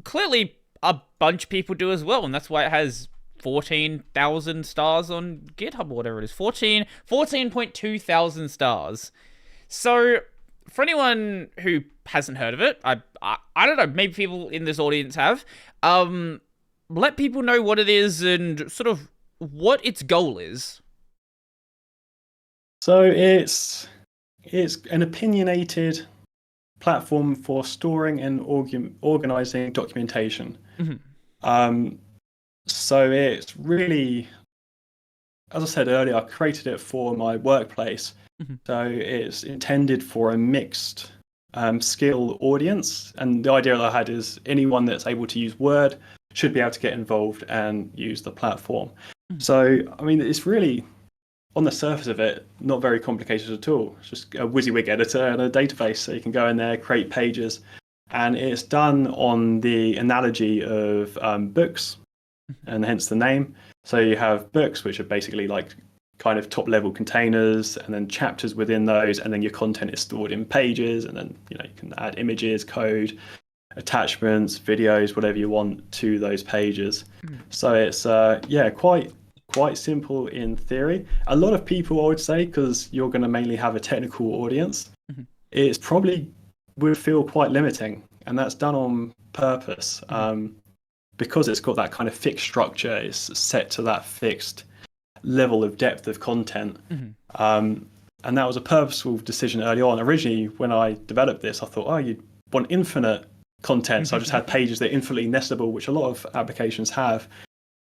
clearly a bunch of people do as well, and that's why it has 14,000 stars on GitHub or whatever it is. 14.2 thousand stars. So, for anyone who hasn't heard of it, I don't know, maybe people in this audience have, let people know what it is and sort of what its goal is. So it's an opinionated platform for storing and organizing documentation. So it's really, as I said earlier, I created it for my workplace. So it's intended for a mixed skill audience. And the idea that I had is anyone that's able to use Word should be able to get involved and use the platform. So, I mean, it's really, on the surface of it, not very complicated at all. It's just a WYSIWYG editor and a database, so you can go in there, create pages. and it's done on the analogy of books, and hence the name. So you have books, which are basically like kind of top level containers, and then chapters within those, and then your content is stored in pages, and then you can add images, code, attachments, videos, whatever you want to those pages. So it's quite simple in theory. A lot of people, I would say, because you're going to mainly have a technical audience, it's probably would feel quite limiting, and that's done on purpose. Because it's got that kind of fixed structure, it's set to that fixed level of depth of content. And that was a purposeful decision early on. Originally, when I developed this, I thought, oh, you'd want infinite content. So I just had pages that are infinitely nestable, which a lot of applications have.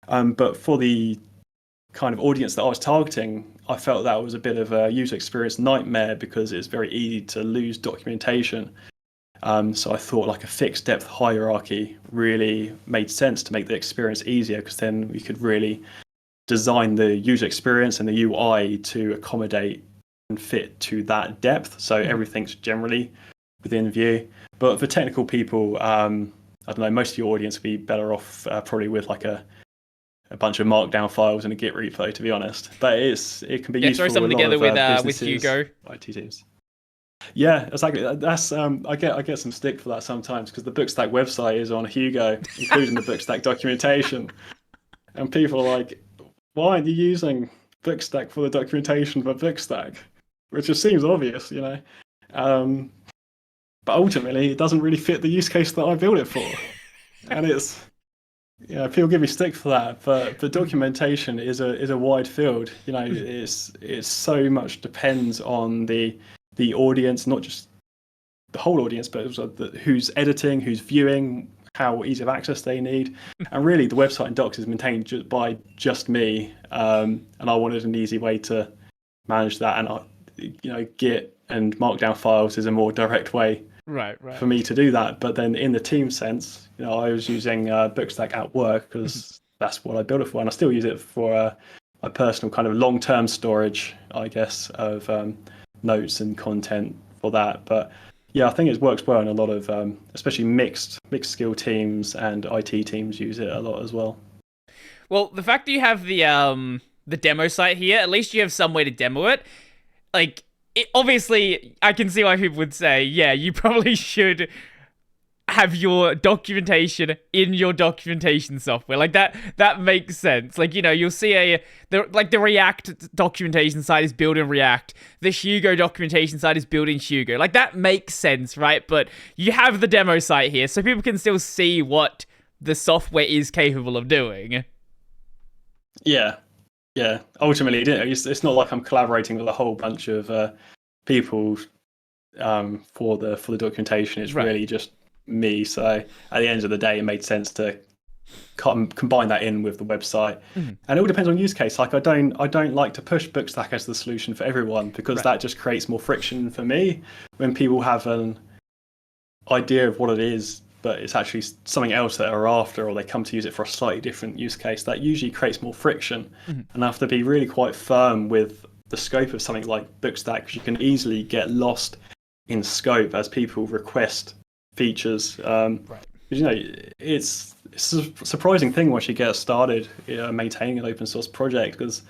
But for the kind of audience that I was targeting, I felt that was a bit of a user experience nightmare because it's very easy to lose documentation. So I thought like a fixed depth hierarchy really made sense to make the experience easier, because then we could really design the user experience and the UI to accommodate and fit to that depth. So everything's generally within view. But for technical people, I don't know, most of your audience would be better off probably with like a bunch of markdown files and a Git repo, to be honest. But it can be useful. Throw something together with Hugo. IT teams. Yeah, exactly. That's I get some stick for that sometimes, because the Bookstack website is on Hugo, including the Bookstack documentation, and people are like, "Why aren't you using Bookstack for the documentation for Bookstack?" Which just seems obvious, But ultimately, it doesn't really fit the use case that I built it for, and it's. People give me stick for that, but documentation is a wide field. It's so much depends on the audience, not just the whole audience, but also who's editing, who's viewing, how easy of access they need. And really, the website and docs is maintained by just me, and I wanted an easy way to manage that. And Git and Markdown files is a more direct way for me to do that. But then in the team sense, I was using Bookstack at work because that's what I built it for, and I still use it for my personal kind of long-term storage, I guess, of notes and content for that. But yeah, I think it works well in a lot of especially mixed skill teams, and IT teams use it a lot as well. Well, the fact that you have the demo site here, at least you have some way to demo it. Like, obviously, I can see why people would say, yeah, you probably should have your documentation in your documentation software. Like, that makes sense. Like, you'll see the React documentation side is built in React. The Hugo documentation side is built in Hugo. Like, that makes sense, right? But you have the demo site here, so people can still see what the software is capable of doing. Yeah. Ultimately, it's not like I'm collaborating with a whole bunch of people for the documentation. It's really just me. So at the end of the day, it made sense to combine that in with the website. And it all depends on use case. Like I don't like to push Bookstack as the solution for everyone, because that just creates more friction for me when people have an idea of what it is, but it's actually something else that they're after, or they come to use it for a slightly different use case. That usually creates more friction. And I have to be really quite firm with the scope of something like Bookstack, because you can easily get lost in scope as people request features. It's a surprising thing once you get started maintaining an open source project, because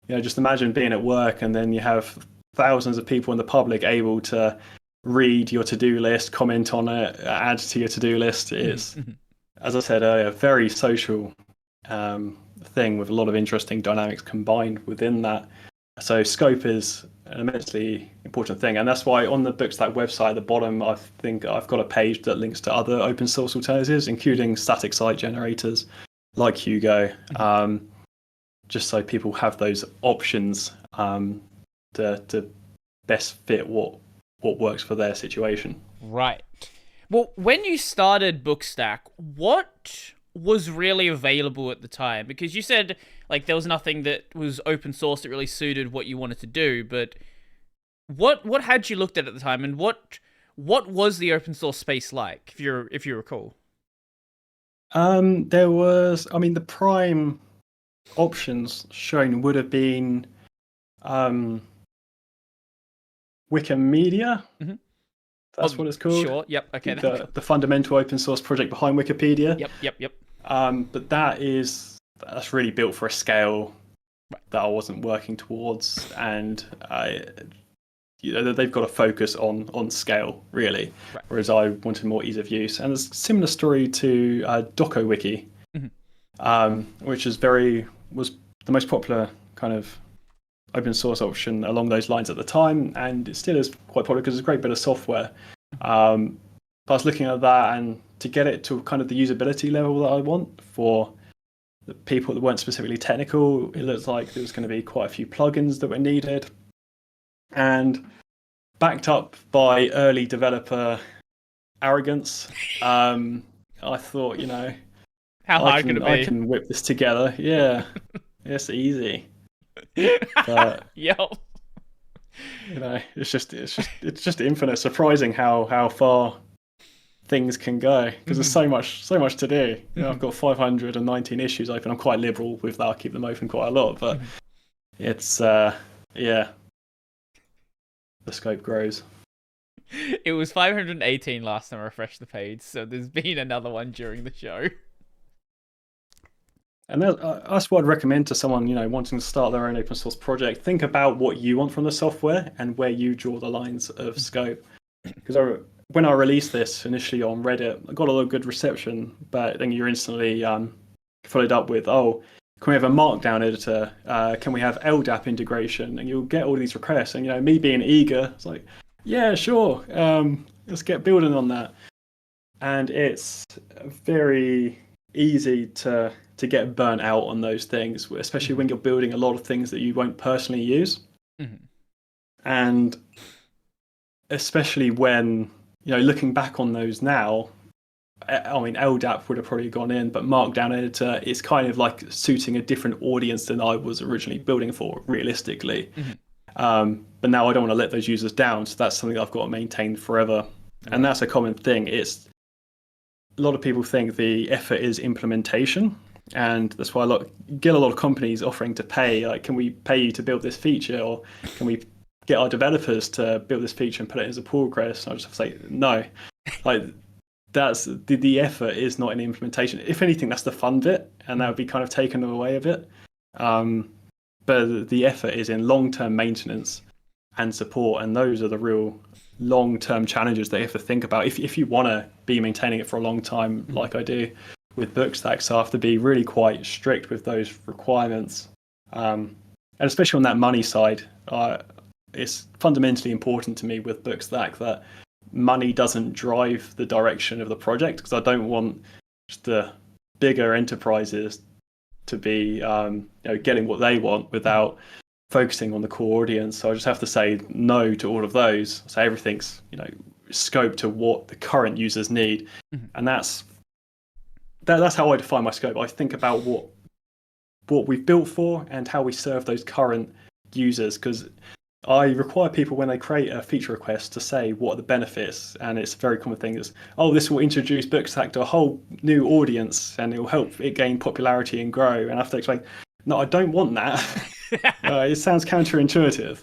just imagine being at work and then you have thousands of people in the public able to read your to-do list, comment on it, add to your to-do list. It's, as I said earlier, a very social thing with a lot of interesting dynamics combined within that. So scope is an immensely important thing, and that's why on the Bookstack website at the bottom, I think I've got a page that links to other open source alternatives, including static site generators like Hugo, just so people have those options to best fit what works for their situation. Right. Well, when you started Bookstack, what was really available at the time? Because you said like there was nothing that was open source that really suited what you wanted to do, but what had you looked at the time, and what was the open source space like, if you recall? There was, the prime options shown would have been Wikimedia, That's what it's called. Sure. Yep. Okay. The fundamental open source project behind Wikipedia. Yep. But that's really built for a scale that I wasn't working towards, and they've got to focus on scale really, whereas I wanted more ease of use. And there's a similar story to DocoWiki, which was the most popular kind of open source option along those lines at the time, and it still is quite popular because it's a great bit of software. But I was looking at that, and to get it to kind of the usability level that I want for the people that weren't specifically technical, it looks like there was going to be quite a few plugins that were needed, and backed up by early developer arrogance, I thought, how hard can it be? I can whip this together. Yeah, it's easy. But it's just infinite. Surprising how far things can go, because there's so much to do. I've got 519 issues open. I'm quite liberal with that. I keep them open quite a lot, but it's the scope grows. It was 518 last time I refreshed the page, so there's been another one during the show. And that's what I'd recommend to someone, wanting to start their own open source project. Think about what you want from the software and where you draw the lines of scope. Because when I released this initially on Reddit, I got a lot of good reception, but then you're instantly followed up with, can we have a Markdown editor? Can we have LDAP integration? And you'll get all these requests. And, me being eager, it's like, yeah, sure. Let's get building on that. And it's very easy to get burnt out on those things, especially when you're building a lot of things that you won't personally use. And especially when, looking back on those now, I mean, LDAP would have probably gone in, but Markdown editor is kind of like suiting a different audience than I was originally building for, realistically. But now I don't want to let those users down, so that's something I've got to maintain forever. And that's a common thing. It's a lot of people think the effort is implementation, and that's why get a lot of companies offering to pay, like, can we pay you to build this feature, or can we get our developers to build this feature and put it as a pull request? I just have to say no. Like, that's the effort is not in the implementation. If anything, that's the fun bit, and that would be kind of taken away a bit. But the effort is in long-term maintenance and support, and those are the real long-term challenges that you have to think about if you want to be maintaining it for a long time, like I do with Bookstack. So I have to be really quite strict with those requirements, and especially on that money side, it's fundamentally important to me with Bookstack that money doesn't drive the direction of the project, because I don't want just the bigger enterprises to be getting what they want without focusing on the core audience. So I just have to say no to all of those. So everything's scoped to what the current users need, and that's how I define my scope. I think about what we've built for and how we serve those current users, because I require people, when they create a feature request, to say what are the benefits. And it's a very common thing is, this will introduce Bookstack to a whole new audience and it will help it gain popularity and grow. And I have to explain, no, I don't want that. It sounds counterintuitive,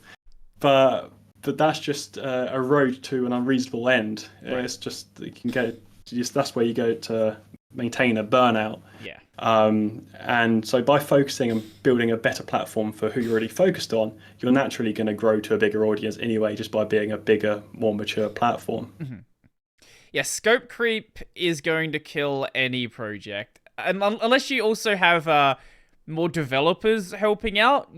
but that's just a road to an unreasonable end. Right. It's just, you can go, that's where you go to maintain a burnout. Yeah. And so by focusing and building a better platform for who you're already focused on, you're naturally going to grow to a bigger audience anyway, just by being a bigger, more mature platform. Yeah, scope creep is going to kill any project. Unless you also have more developers helping out,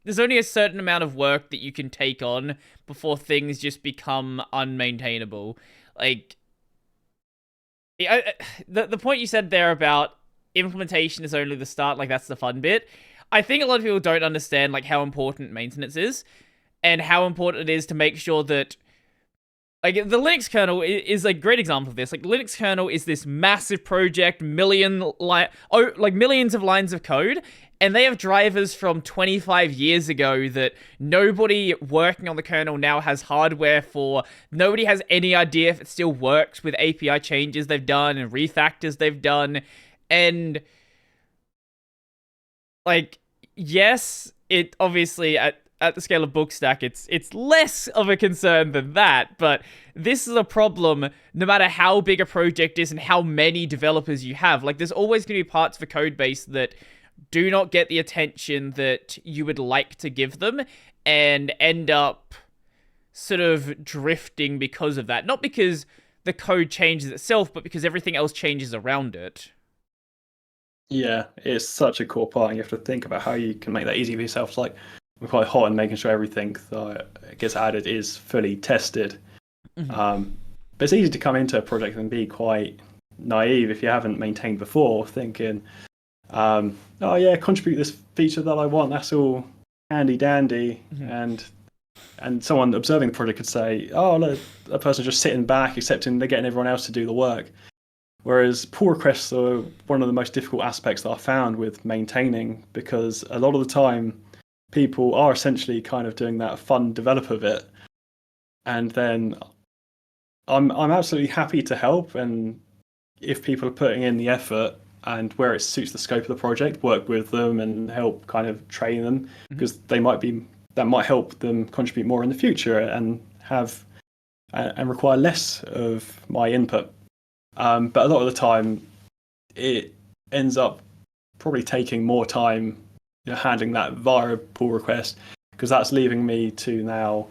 there's only a certain amount of work that you can take on before things just become unmaintainable. Like, the point you said there about implementation is only the start, like, that's the fun bit. I think a lot of people don't understand, like, how important maintenance is and how important it is to make sure that, like, the Linux kernel is a great example of this. Like, Linux kernel is this massive project, millions of lines of code, and they have drivers from 25 years ago that nobody working on the kernel now has hardware for. Nobody has any idea if it still works with API changes they've done and refactors they've done. And, like, yes, it obviously, at the scale of Bookstack, it's less of a concern than that. But this is a problem no matter how big a project is and how many developers you have. Like, there's always going to be parts of a code base that do not get the attention that you would like to give them and end up sort of drifting because of that. Not because the code changes itself, but because everything else changes around it. Yeah, it's such a core part. You have to think about how you can make that easy for yourself. Like, we're quite hot on making sure everything that gets added is fully tested. But it's easy to come into a project and be quite naive if you haven't maintained before, thinking, oh yeah, contribute this feature that I want. That's all handy dandy. And someone observing the project could say, oh, look, that person's just sitting back, accepting they're getting everyone else to do the work. Whereas pull requests are one of the most difficult aspects that I found with maintaining, because a lot of the time people are essentially kind of doing that fun developer bit. And then I'm absolutely happy to help. And if people are putting in the effort and where it suits the scope of the project, work with them and help kind of train them, because that might help them contribute more in the future and have and require less of my input. But a lot of the time, it ends up probably taking more time, handling that via a pull request, because that's leaving me to now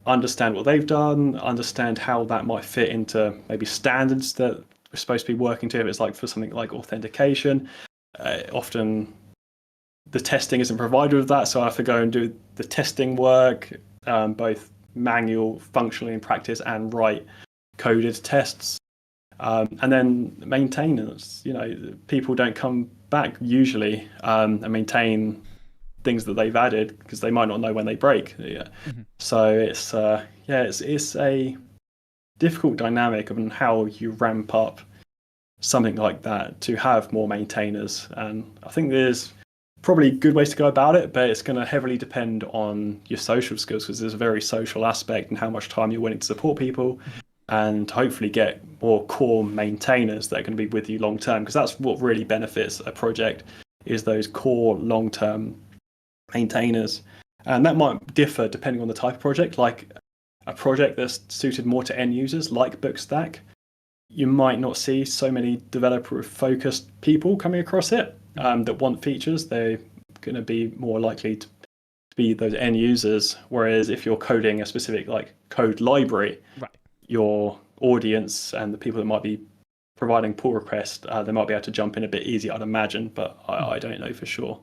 understand what they've done, understand how that might fit into maybe standards that we're supposed to be working to. If it's like for something like authentication, often the testing isn't provided with that, so I have to go and do the testing work, both manual, functionally in practice, and write coded tests. And then maintenance, people don't come back usually and maintain things that they've added because they might not know when they break. So it's a difficult dynamic on how you ramp up something like that to have more maintainers. And I think there's probably good ways to go about it, but it's going to heavily depend on your social skills, because there's a very social aspect and how much time you're willing to support people. And hopefully get more core maintainers that are going to be with you long term, because that's what really benefits a project, is those core long term maintainers. And that might differ depending on the type of project. Like a project that's suited more to end users, like Bookstack, you might not see so many developer focused people coming across it that want features. They're going to be more likely to be those end users. Whereas if you're coding a specific like code library, right, your audience and the people that might be providing pull requests, they might be able to jump in a bit easier, I'd imagine, but I don't know for sure.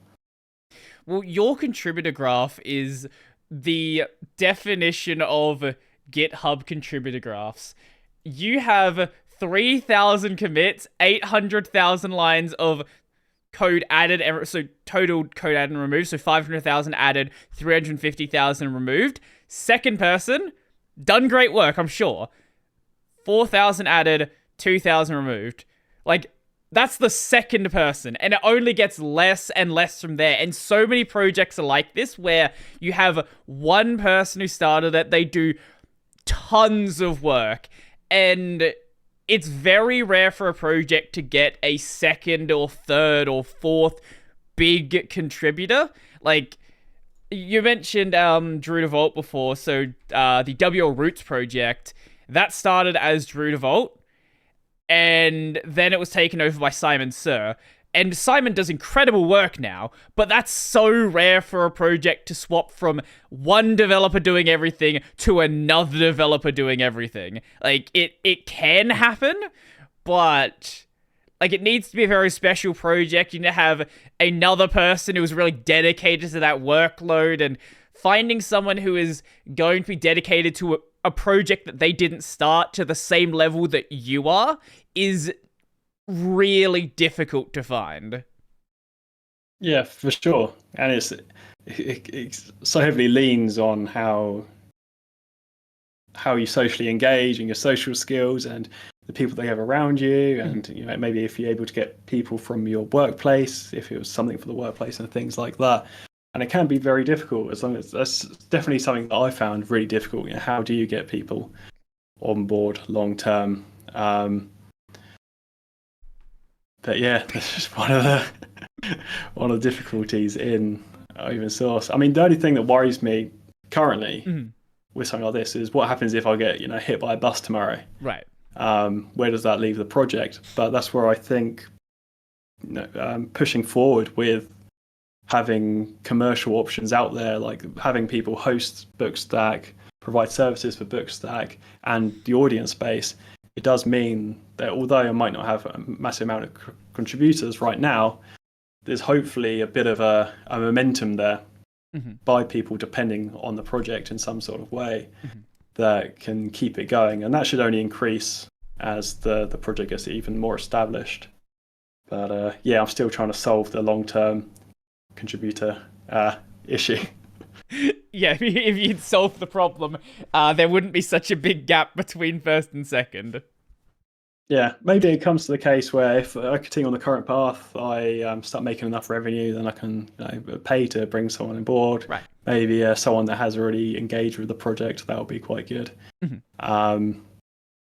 Well, your contributor graph is the definition of GitHub contributor graphs. You have 3,000 commits, 800,000 lines of code added, so total code added and removed, so 500,000 added, 350,000 removed. Second person, done great work, I'm sure. 4,000 added, 2,000 removed. Like, that's the second person, and it only gets less and less from there. And so many projects are like this, where you have one person who started it, they do tons of work, and it's very rare for a project to get a second or third or fourth big contributor. Like, you mentioned Drew DeVault before, so the WL Roots project, that started as Drew DeVault, and then it was taken over by Simon Sir. And Simon does incredible work now, but that's so rare for a project to swap from one developer doing everything to another developer doing everything. Like, it can happen, but like, it needs to be a very special project. You need to have another person who is really dedicated to that workload, and finding someone who is going to be dedicated to a project that they didn't start to the same level that you are is really difficult to find. Yeah, for sure. And it so heavily leans on how you socially engage and your social skills and the people they have around you, and maybe if you're able to get people from your workplace, if it was something for the workplace and things like that. And it can be very difficult, as long as that's definitely something that I found really difficult. How do you get people on board long term? But yeah, that's just one of the difficulties in open source. I mean, the only thing that worries me currently Mhm. with something like this is what happens if I get hit by a bus tomorrow. Right. Where does that leave the project? But that's where I think pushing forward with having commercial options out there, like having people host Bookstack, provide services for Bookstack, and the audience base, it does mean that although I might not have a massive amount of contributors right now, there's hopefully a bit of a momentum there by people depending on the project in some sort of way that can keep it going. And that should only increase as the project gets even more established. But yeah, I'm still trying to solve the long-term contributor issue. Yeah, if you'd solve the problem, there wouldn't be such a big gap between first and second. Yeah, maybe it comes to the case where if I continue on the current path, I start making enough revenue, then I can pay to bring someone on board. Right. Maybe someone that has already engaged with the project, that would be quite good.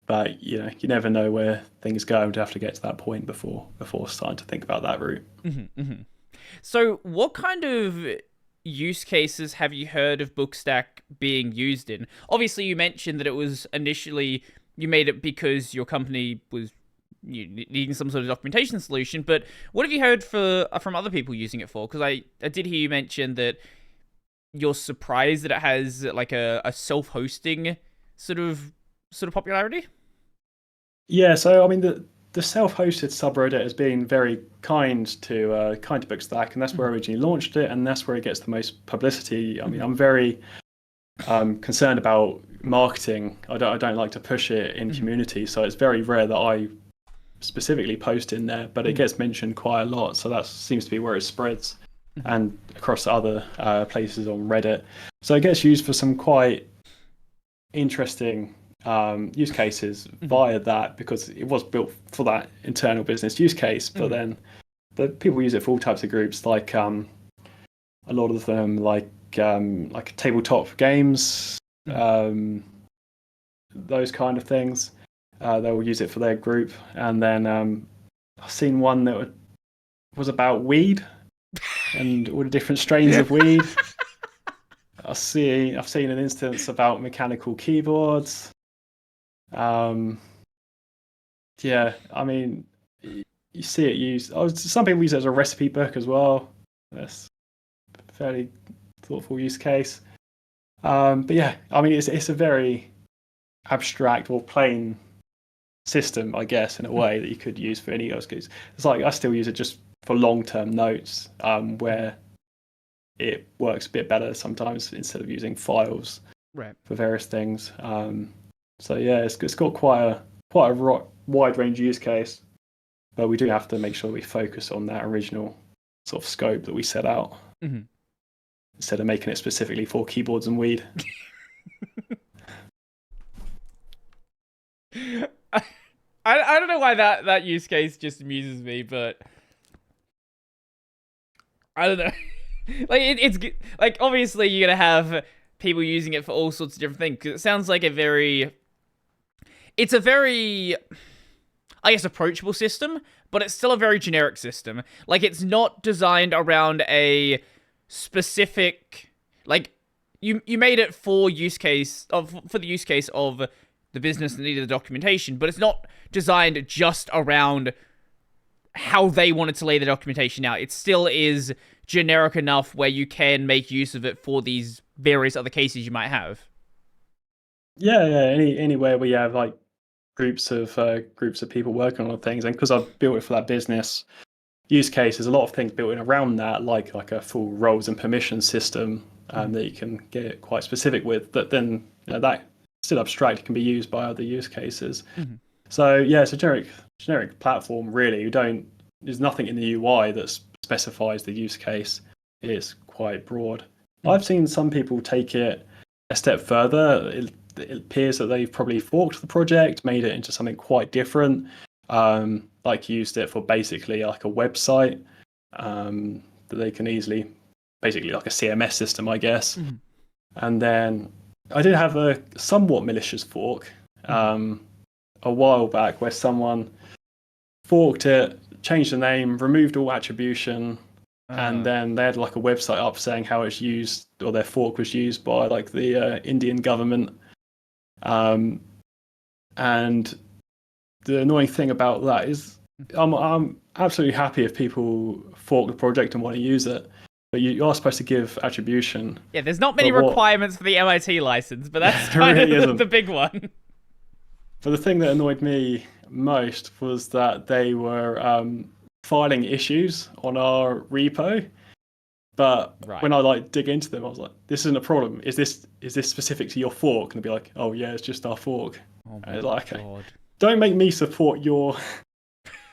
But you never know where things go. We'd have to get to that point before starting to think about that route. So, what kind of use cases have you heard of Bookstack being used in? Obviously, you mentioned that it was initially you made it because your company was needing some sort of documentation solution, but what have you heard from other people using it for? Because I did hear you mention that you're surprised that it has like a self-hosting sort of popularity. Yeah, so I mean the self-hosted subreddit has been very kind to Bookstack, and that's where I originally launched it, and that's where it gets the most publicity. I mean, I'm very concerned about marketing. I don't like to push it in community, so it's very rare that I specifically post in there, but it gets mentioned quite a lot, so that seems to be where it spreads and across other places on Reddit. So it gets used for some quite interesting use cases via that, because it was built for that internal business use case, but then the people use it for all types of groups, like a lot of them like tabletop games, those kind of things. They will use it for their group. And then I've seen one that was about weed and all the different strains of weed. I've seen an instance about mechanical keyboards. Yeah, I mean, you see it used. Some people use it as a recipe book as well. That's a fairly thoughtful use case. But yeah, I mean, it's a very abstract or plain system, I guess, in a way that you could use for any use case. It's like I still use it just for long-term notes, where it works a bit better sometimes instead of using files for various things. So yeah, it's got quite a wide range use case, but we do have to make sure we focus on that original sort of scope that we set out, instead of making it specifically for keyboards and weed. I don't know why that use case just amuses me, but I don't know. Like it's like, obviously you're gonna have people using it for all sorts of different things, because it sounds like it's a very, I guess, approachable system, but it's still a very generic system. Like, it's not designed around a specific, like, you made it for the use case of the business that needed the documentation, but it's not designed just around how they wanted to lay the documentation out. It still is generic enough where you can make use of it for these various other cases you might have. Yeah. Anywhere where you have like groups of people working on things, and because I've built it for that business use case, there's a lot of things built in around that, like a full roles and permissions system that you can get quite specific with. But then that still abstract can be used by other use cases. So yeah, it's a generic platform really. There's nothing in the UI that specifies the use case. It's quite broad. I've seen some people take it a step further. It appears that they've probably forked the project, made it into something quite different, like used it for basically like a website that they can easily, basically like a CMS system, I guess. And then I did have a somewhat malicious fork a while back where someone forked it, changed the name, removed all attribution, and then they had like a website up saying how it's used, or their fork was used by like the Indian government. And the annoying thing about that is I'm absolutely happy if people fork the project and want to use it, but you are supposed to give attribution. Yeah, there's not many requirements for the MIT license, but that's kind really of the big one. But the thing that annoyed me most was that they were filing issues on our repo. But when I like dig into them, I was like, "This isn't a problem. Is this specific to your fork?" And they'd be like, "Oh yeah, it's just our fork." Oh and it's like, God. Okay, don't make me support your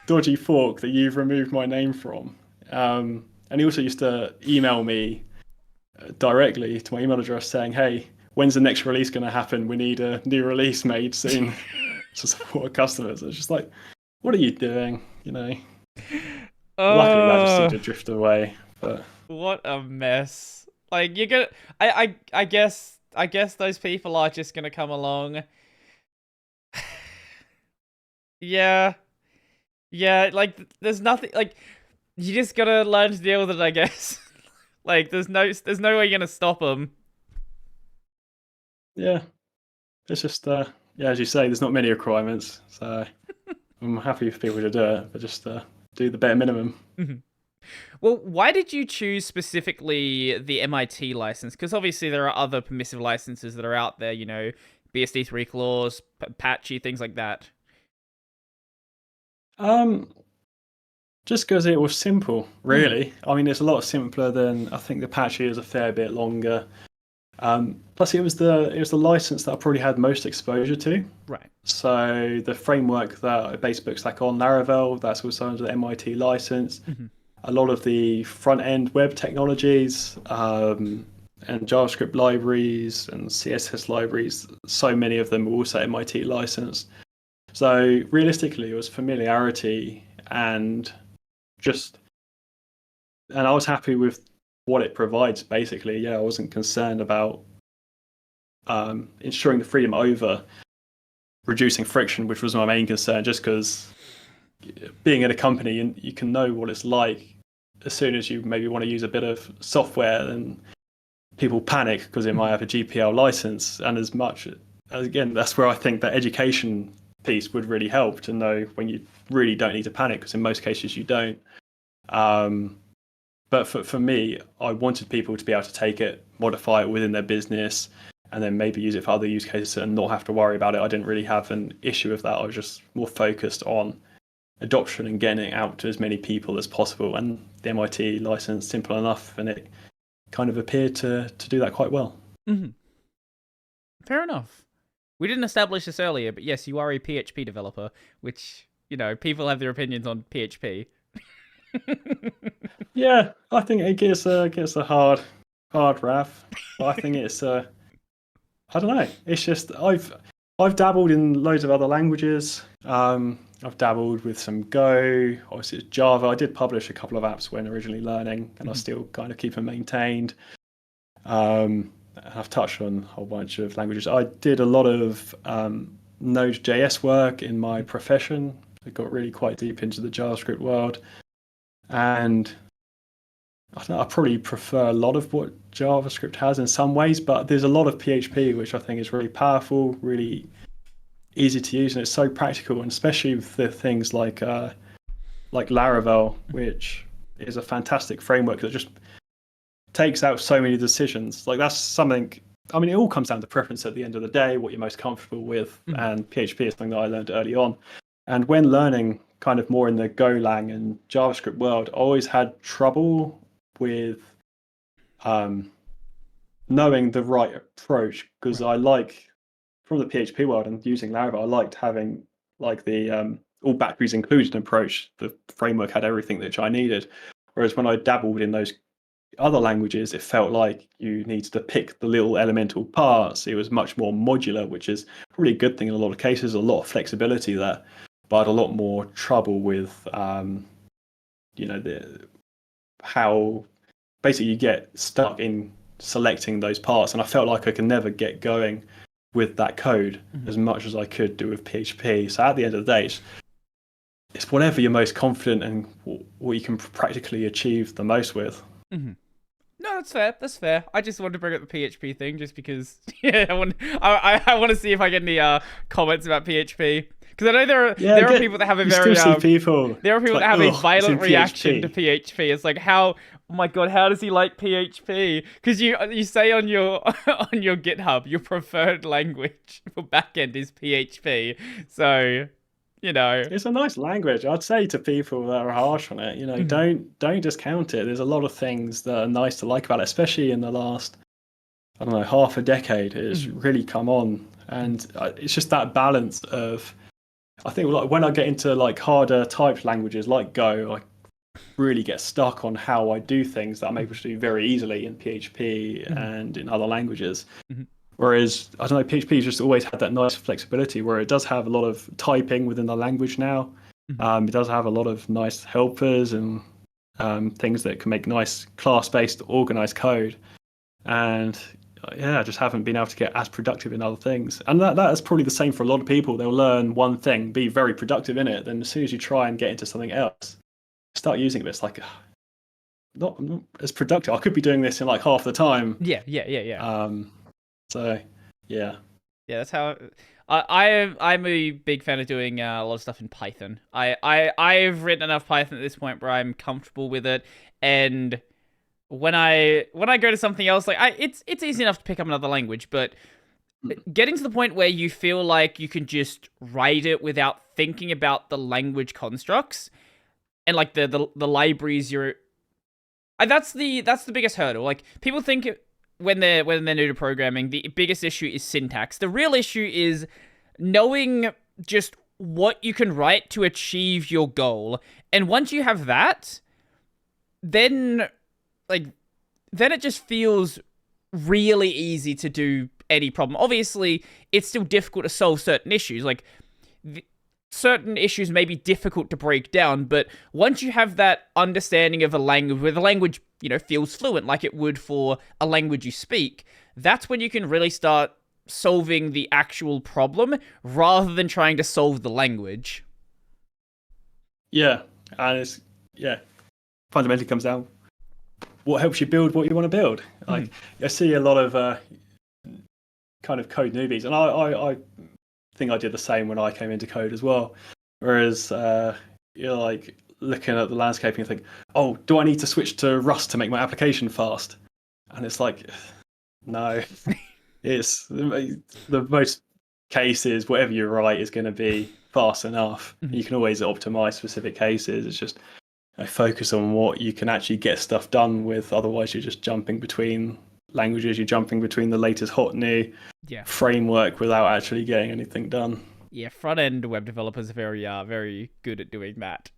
dodgy fork that you've removed my name from. And he also used to email me directly to my email address saying, "Hey, when's the next release going to happen? We need a new release made soon to support our customers." It's just like, what are you doing? You know. Luckily, that just seemed to drift away. But what a mess! Like you're gonna, I guess those people are just gonna come along. Yeah, like there's nothing, like you just gotta learn to deal with it, I guess. Like there's no way you're gonna stop them. Yeah, it's just as you say, there's not many requirements, so I'm happy for people to do it, but just do the bare minimum. Well, why did you choose specifically the MIT license? Because obviously there are other permissive licenses that are out there, you know, BSD3 clause, Apache, things like that. Just because it was simple, really. I mean, it's a lot simpler than, I think the Apache is a fair bit longer. Plus, it was the license that I probably had most exposure to. Right. So the framework that I based Bookstack on, Laravel, that's also under the MIT license. A lot of the front end web technologies and JavaScript libraries and CSS libraries, so many of them were also MIT licensed. So realistically, it was familiarity and I was happy with what it provides. Basically, yeah, I wasn't concerned about ensuring the freedom over reducing friction, which was my main concern. Just because being in a company and you can know what it's like as soon as you maybe want to use a bit of software, then people panic because it might have a GPL license. And as much again, that's where I think that education piece would really help to know when you really don't need to panic, because in most cases you don't. But for me, I wanted people to be able to take it, modify it within their business, and then maybe use it for other use cases and not have to worry about it. I didn't really have an issue with that. I was just more focused on adoption and getting it out to as many people as possible. And the MIT license, simple enough, and it kind of appeared to do that quite well. Fair enough. We didn't establish this earlier, but yes, you are a PHP developer, which, you know, people have their opinions on PHP. Yeah, I think it gets a hard rap. But I think it's I don't know. It's just I've dabbled in loads of other languages. I've dabbled with some Go, obviously it's Java. I did publish a couple of apps when originally learning, and I still kind of keep them maintained. I've touched on a whole bunch of languages. I did a lot of Node.js work in my profession. I got really quite deep into the JavaScript world, and I don't know, I probably prefer a lot of what JavaScript has in some ways, but there's a lot of PHP which I think is really powerful, really easy to use, and it's so practical, and especially with the things like Laravel, which is a fantastic framework that just takes out so many decisions. Like that's something, I mean, it all comes down to preference at the end of the day, what you're most comfortable with, and PHP is something that I learned early on. And when learning kind of more in the Golang and JavaScript world, I always had trouble with knowing the right approach, because I like, from the PHP world and using Laravel, I liked having like the all batteries included approach. The framework had everything that I needed. Whereas when I dabbled in those other languages, it felt like you needed to pick the little elemental parts. It was much more modular, which is probably a good thing in a lot of cases, a lot of flexibility there, but I had a lot more trouble with, how basically you get stuck in selecting those parts. And I felt like I could never get going with that code as much as I could do with PHP. So at the end of the day, it's just whatever you're most confident and what you can practically achieve the most with. Mm-hmm. No, that's fair. That's fair. I just wanted to bring up the PHP thing just because, yeah, I want to see if I get any comments about PHP. Because I know there are people that have a very still see people. There are people like, that have a violent reaction PHP. to PHP. It's like, how? Oh my god, how does he like PHP? Because you say on your on your GitHub your preferred language for backend is PHP. So, you know, it's a nice language. I'd say to people that are harsh on it, don't discount it. There's a lot of things that are nice to like about it, especially in the last, I don't know, half a decade. It's really come on, and it's just that balance of. I think like when I get into like harder typed languages like Go, I really get stuck on how I do things that I'm able to do very easily in PHP and in other languages. Whereas I don't know, PHP just always had that nice flexibility where it does have a lot of typing within the language now. It does have a lot of nice helpers and things that can make nice class-based organized code. And I just haven't been able to get as productive in other things. And that is probably the same for a lot of people. They'll learn one thing, be very productive in it. Then as soon as you try and get into something else, start using it, it's like, I'm not as productive. I could be doing this in like half the time. Yeah. So, yeah. Yeah, that's how. I'm a big fan of doing a lot of stuff in Python. I've written enough Python at this point where I'm comfortable with it, and when I go to something else, like it's easy enough to pick up another language, but getting to the point where you feel like you can just write it without thinking about the language constructs and like the libraries that's the biggest hurdle. Like people think when they're new to programming, the biggest issue is syntax. The real issue is knowing just what you can write to achieve your goal. And once you have that, then it just feels really easy to do any problem. Obviously, it's still difficult to solve certain issues. Like, certain issues may be difficult to break down, but once you have that understanding of a language, where the language, feels fluent like it would for a language you speak, that's when you can really start solving the actual problem rather than trying to solve the language. Yeah, and fundamentally comes down what helps you build what you want to build. Like I see a lot of kind of code newbies, and I think I did the same when I came into code as well. Whereas you're like looking at the landscape and you think, oh, do I need to switch to Rust to make my application fast? And it's like, no. It's the most cases, whatever you write is going to be fast enough. You can always optimize specific cases. It's just focus on what you can actually get stuff done with. Otherwise, you're just jumping between languages. You're jumping between the latest hot new framework without actually getting anything done. Yeah, front-end web developers are very good at doing that.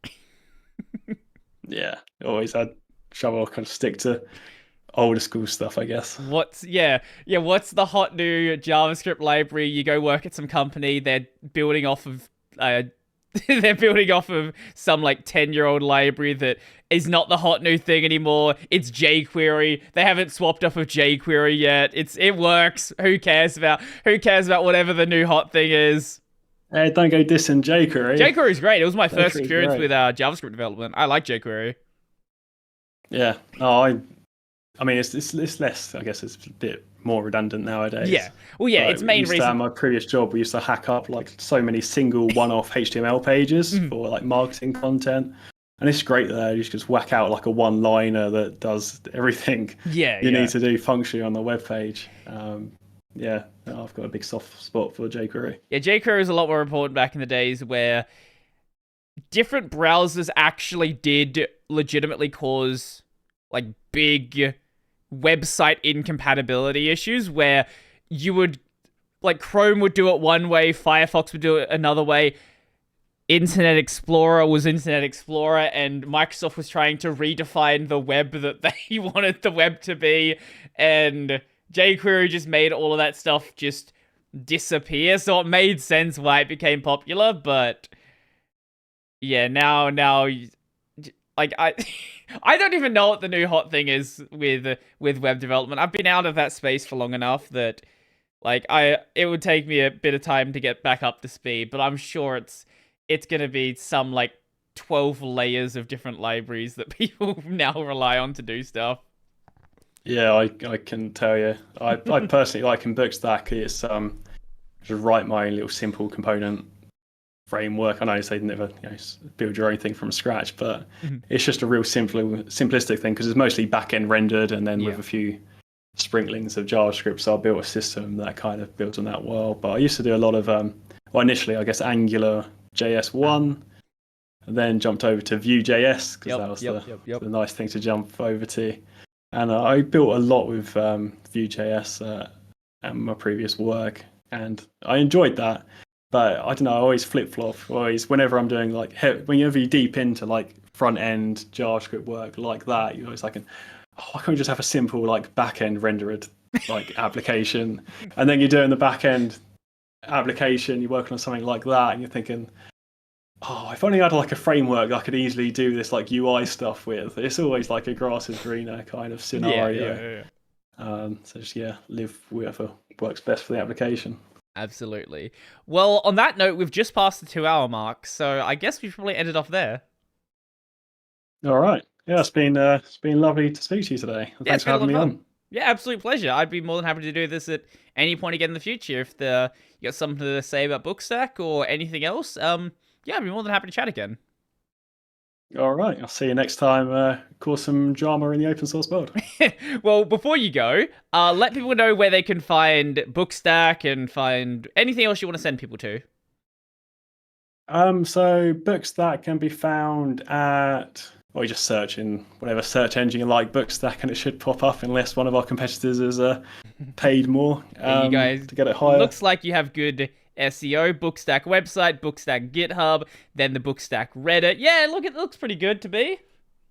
Yeah, always had trouble kind of stick to older school stuff, I guess. What's the hot new JavaScript library? You go work at some company, they're building off of some like 10-year-old library that is not the hot new thing anymore. It's jQuery. They haven't swapped off of jQuery yet. It works. Who cares about whatever the new hot thing is? Don't go dissing jQuery. jQuery is great. It was my first experience with JavaScript development. I like jQuery. Yeah. I mean, it's less. I guess it's a bit more redundant nowadays. Yeah. Well, yeah. Its main reason. At my previous job, we used to hack up like so many single one-off HTML pages for like marketing content, and it's great there. You just whack out like a one-liner that does everything you need to do functionally on the web page. I've got a big soft spot for jQuery. Yeah, jQuery was a lot more important back in the days where different browsers actually did legitimately cause like big website incompatibility issues where you would, like, Chrome would do it one way, Firefox would do it another way, Internet Explorer was Internet Explorer, and Microsoft was trying to redefine the web that they wanted the web to be, and jQuery just made all of that stuff just disappear, so it made sense why it became popular, but yeah, now, like, I don't even know what the new hot thing is with web development. I've been out of that space for long enough that, like, it would take me a bit of time to get back up to speed, but I'm sure it's gonna be some, like, 12 layers of different libraries that people now rely on to do stuff. Yeah, I can tell you. I personally like in Bookstack, it's just write my own little simple component framework. I know they never build your own thing from scratch, but it's just a real simplistic thing because it's mostly back end rendered and then with a few sprinklings of JavaScript. So I built a system that kind of builds on that well. But I used to do a lot of initially I guess Angular JS1, and then jumped over to Vue.js because that was the nice thing to jump over to. And I built a lot with Vue.js at my previous work, and I enjoyed that. But I don't know, I always flip-flop. Always, whenever I'm doing whenever you deep into like front-end JavaScript work like that, you're always like, why can't we just have a simple like back-end rendered like application? And then you're doing the back-end application, you're working on something like that, and you're thinking, if only I had like a framework I could easily do this like UI stuff with. It's always like a grass is greener kind of scenario. So just live whatever works best for the application. Absolutely. Well, on that note, we've just passed the 2-hour mark, so I guess we probably ended off there. All right. Yeah, it's been lovely to speak to you today. Thanks for having me on. Yeah, absolute pleasure. I'd be more than happy to do this at any point again in the future if you got something to say about Bookstack or anything else. I'd be more than happy to chat again. All right. I'll see you next time. Cause some drama in the open source world. Well, before you go, let people know where they can find Bookstack and find anything else you want to send people to. So Bookstack can be found at, you just search in whatever search engine you like, Bookstack, and it should pop up unless one of our competitors has paid more you guys, to get it higher. Looks like you have good SEO. Bookstack website, Bookstack GitHub, then the Bookstack Reddit. Yeah, look, it looks pretty good to be.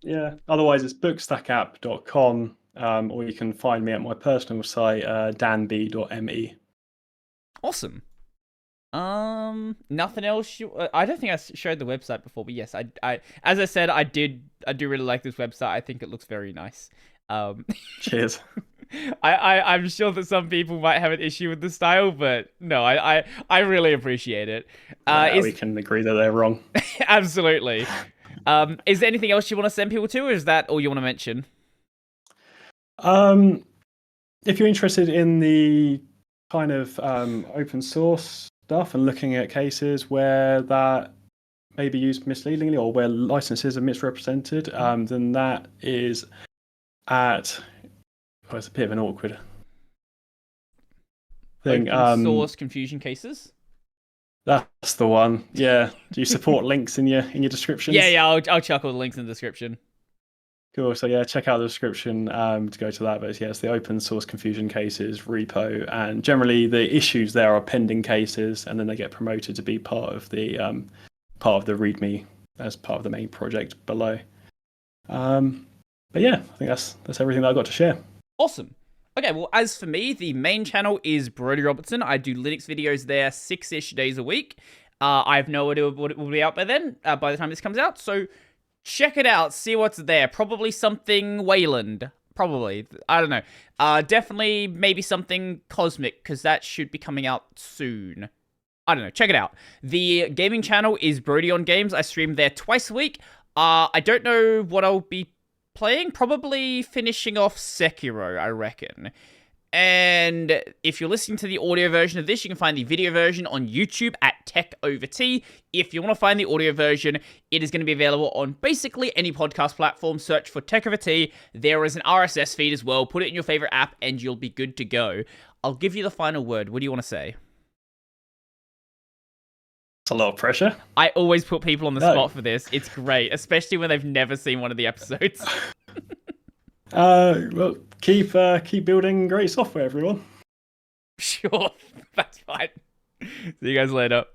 Yeah, otherwise it's bookstackapp.com, or you can find me at my personal site, danb.me. Awesome. Nothing else? I don't think I showed the website before, but yes, I as I said, I do really like this website. I think it looks very nice. Cheers. I'm sure that some people might have an issue with the style, but no, I really appreciate it. We can agree that they're wrong. Absolutely. Is there anything else you want to send people to, or is that all you want to mention? If you're interested in the kind of open source stuff and looking at cases where that may be used misleadingly or where licenses are misrepresented, then that is at... it's a bit of an awkward thing. Open source confusion cases? That's the one. Yeah. Do you support links in your descriptions? Yeah. I'll chuck all the links in the description. Cool. So yeah, check out the description to go to that. But yeah, it's the open source confusion cases repo, and generally the issues there are pending cases, and then they get promoted to be part of the README as part of the main project below. But yeah, I think that's everything that I've got to share. Awesome. Okay, well, as for me, the main channel is Brody Robertson. I do Linux videos there 6-ish days a week. I have no idea what it will be out by then, by the time this comes out. So check it out, see what's there. Probably something Wayland. Probably. I don't know. Definitely maybe something Cosmic, because that should be coming out soon. I don't know. Check it out. The gaming channel is Brody on Games. I stream there twice a week. I don't know what I'll be playing. Probably finishing off Sekiro, I reckon. And if you're listening to the audio version of this, you can find the video version on YouTube at Tech Over Tea. If you want to find the audio version, it is going to be available on basically any podcast platform. Search for Tech Over Tea. There is an RSS feed as well. Put it in your favorite app and you'll be good to go. I'll give you the final word. What do you want to say? It's a lot of pressure. I always put people on the spot for this. It's great, especially when they've never seen one of the episodes. Well, keep building great software, everyone. Sure, that's fine. See you guys later.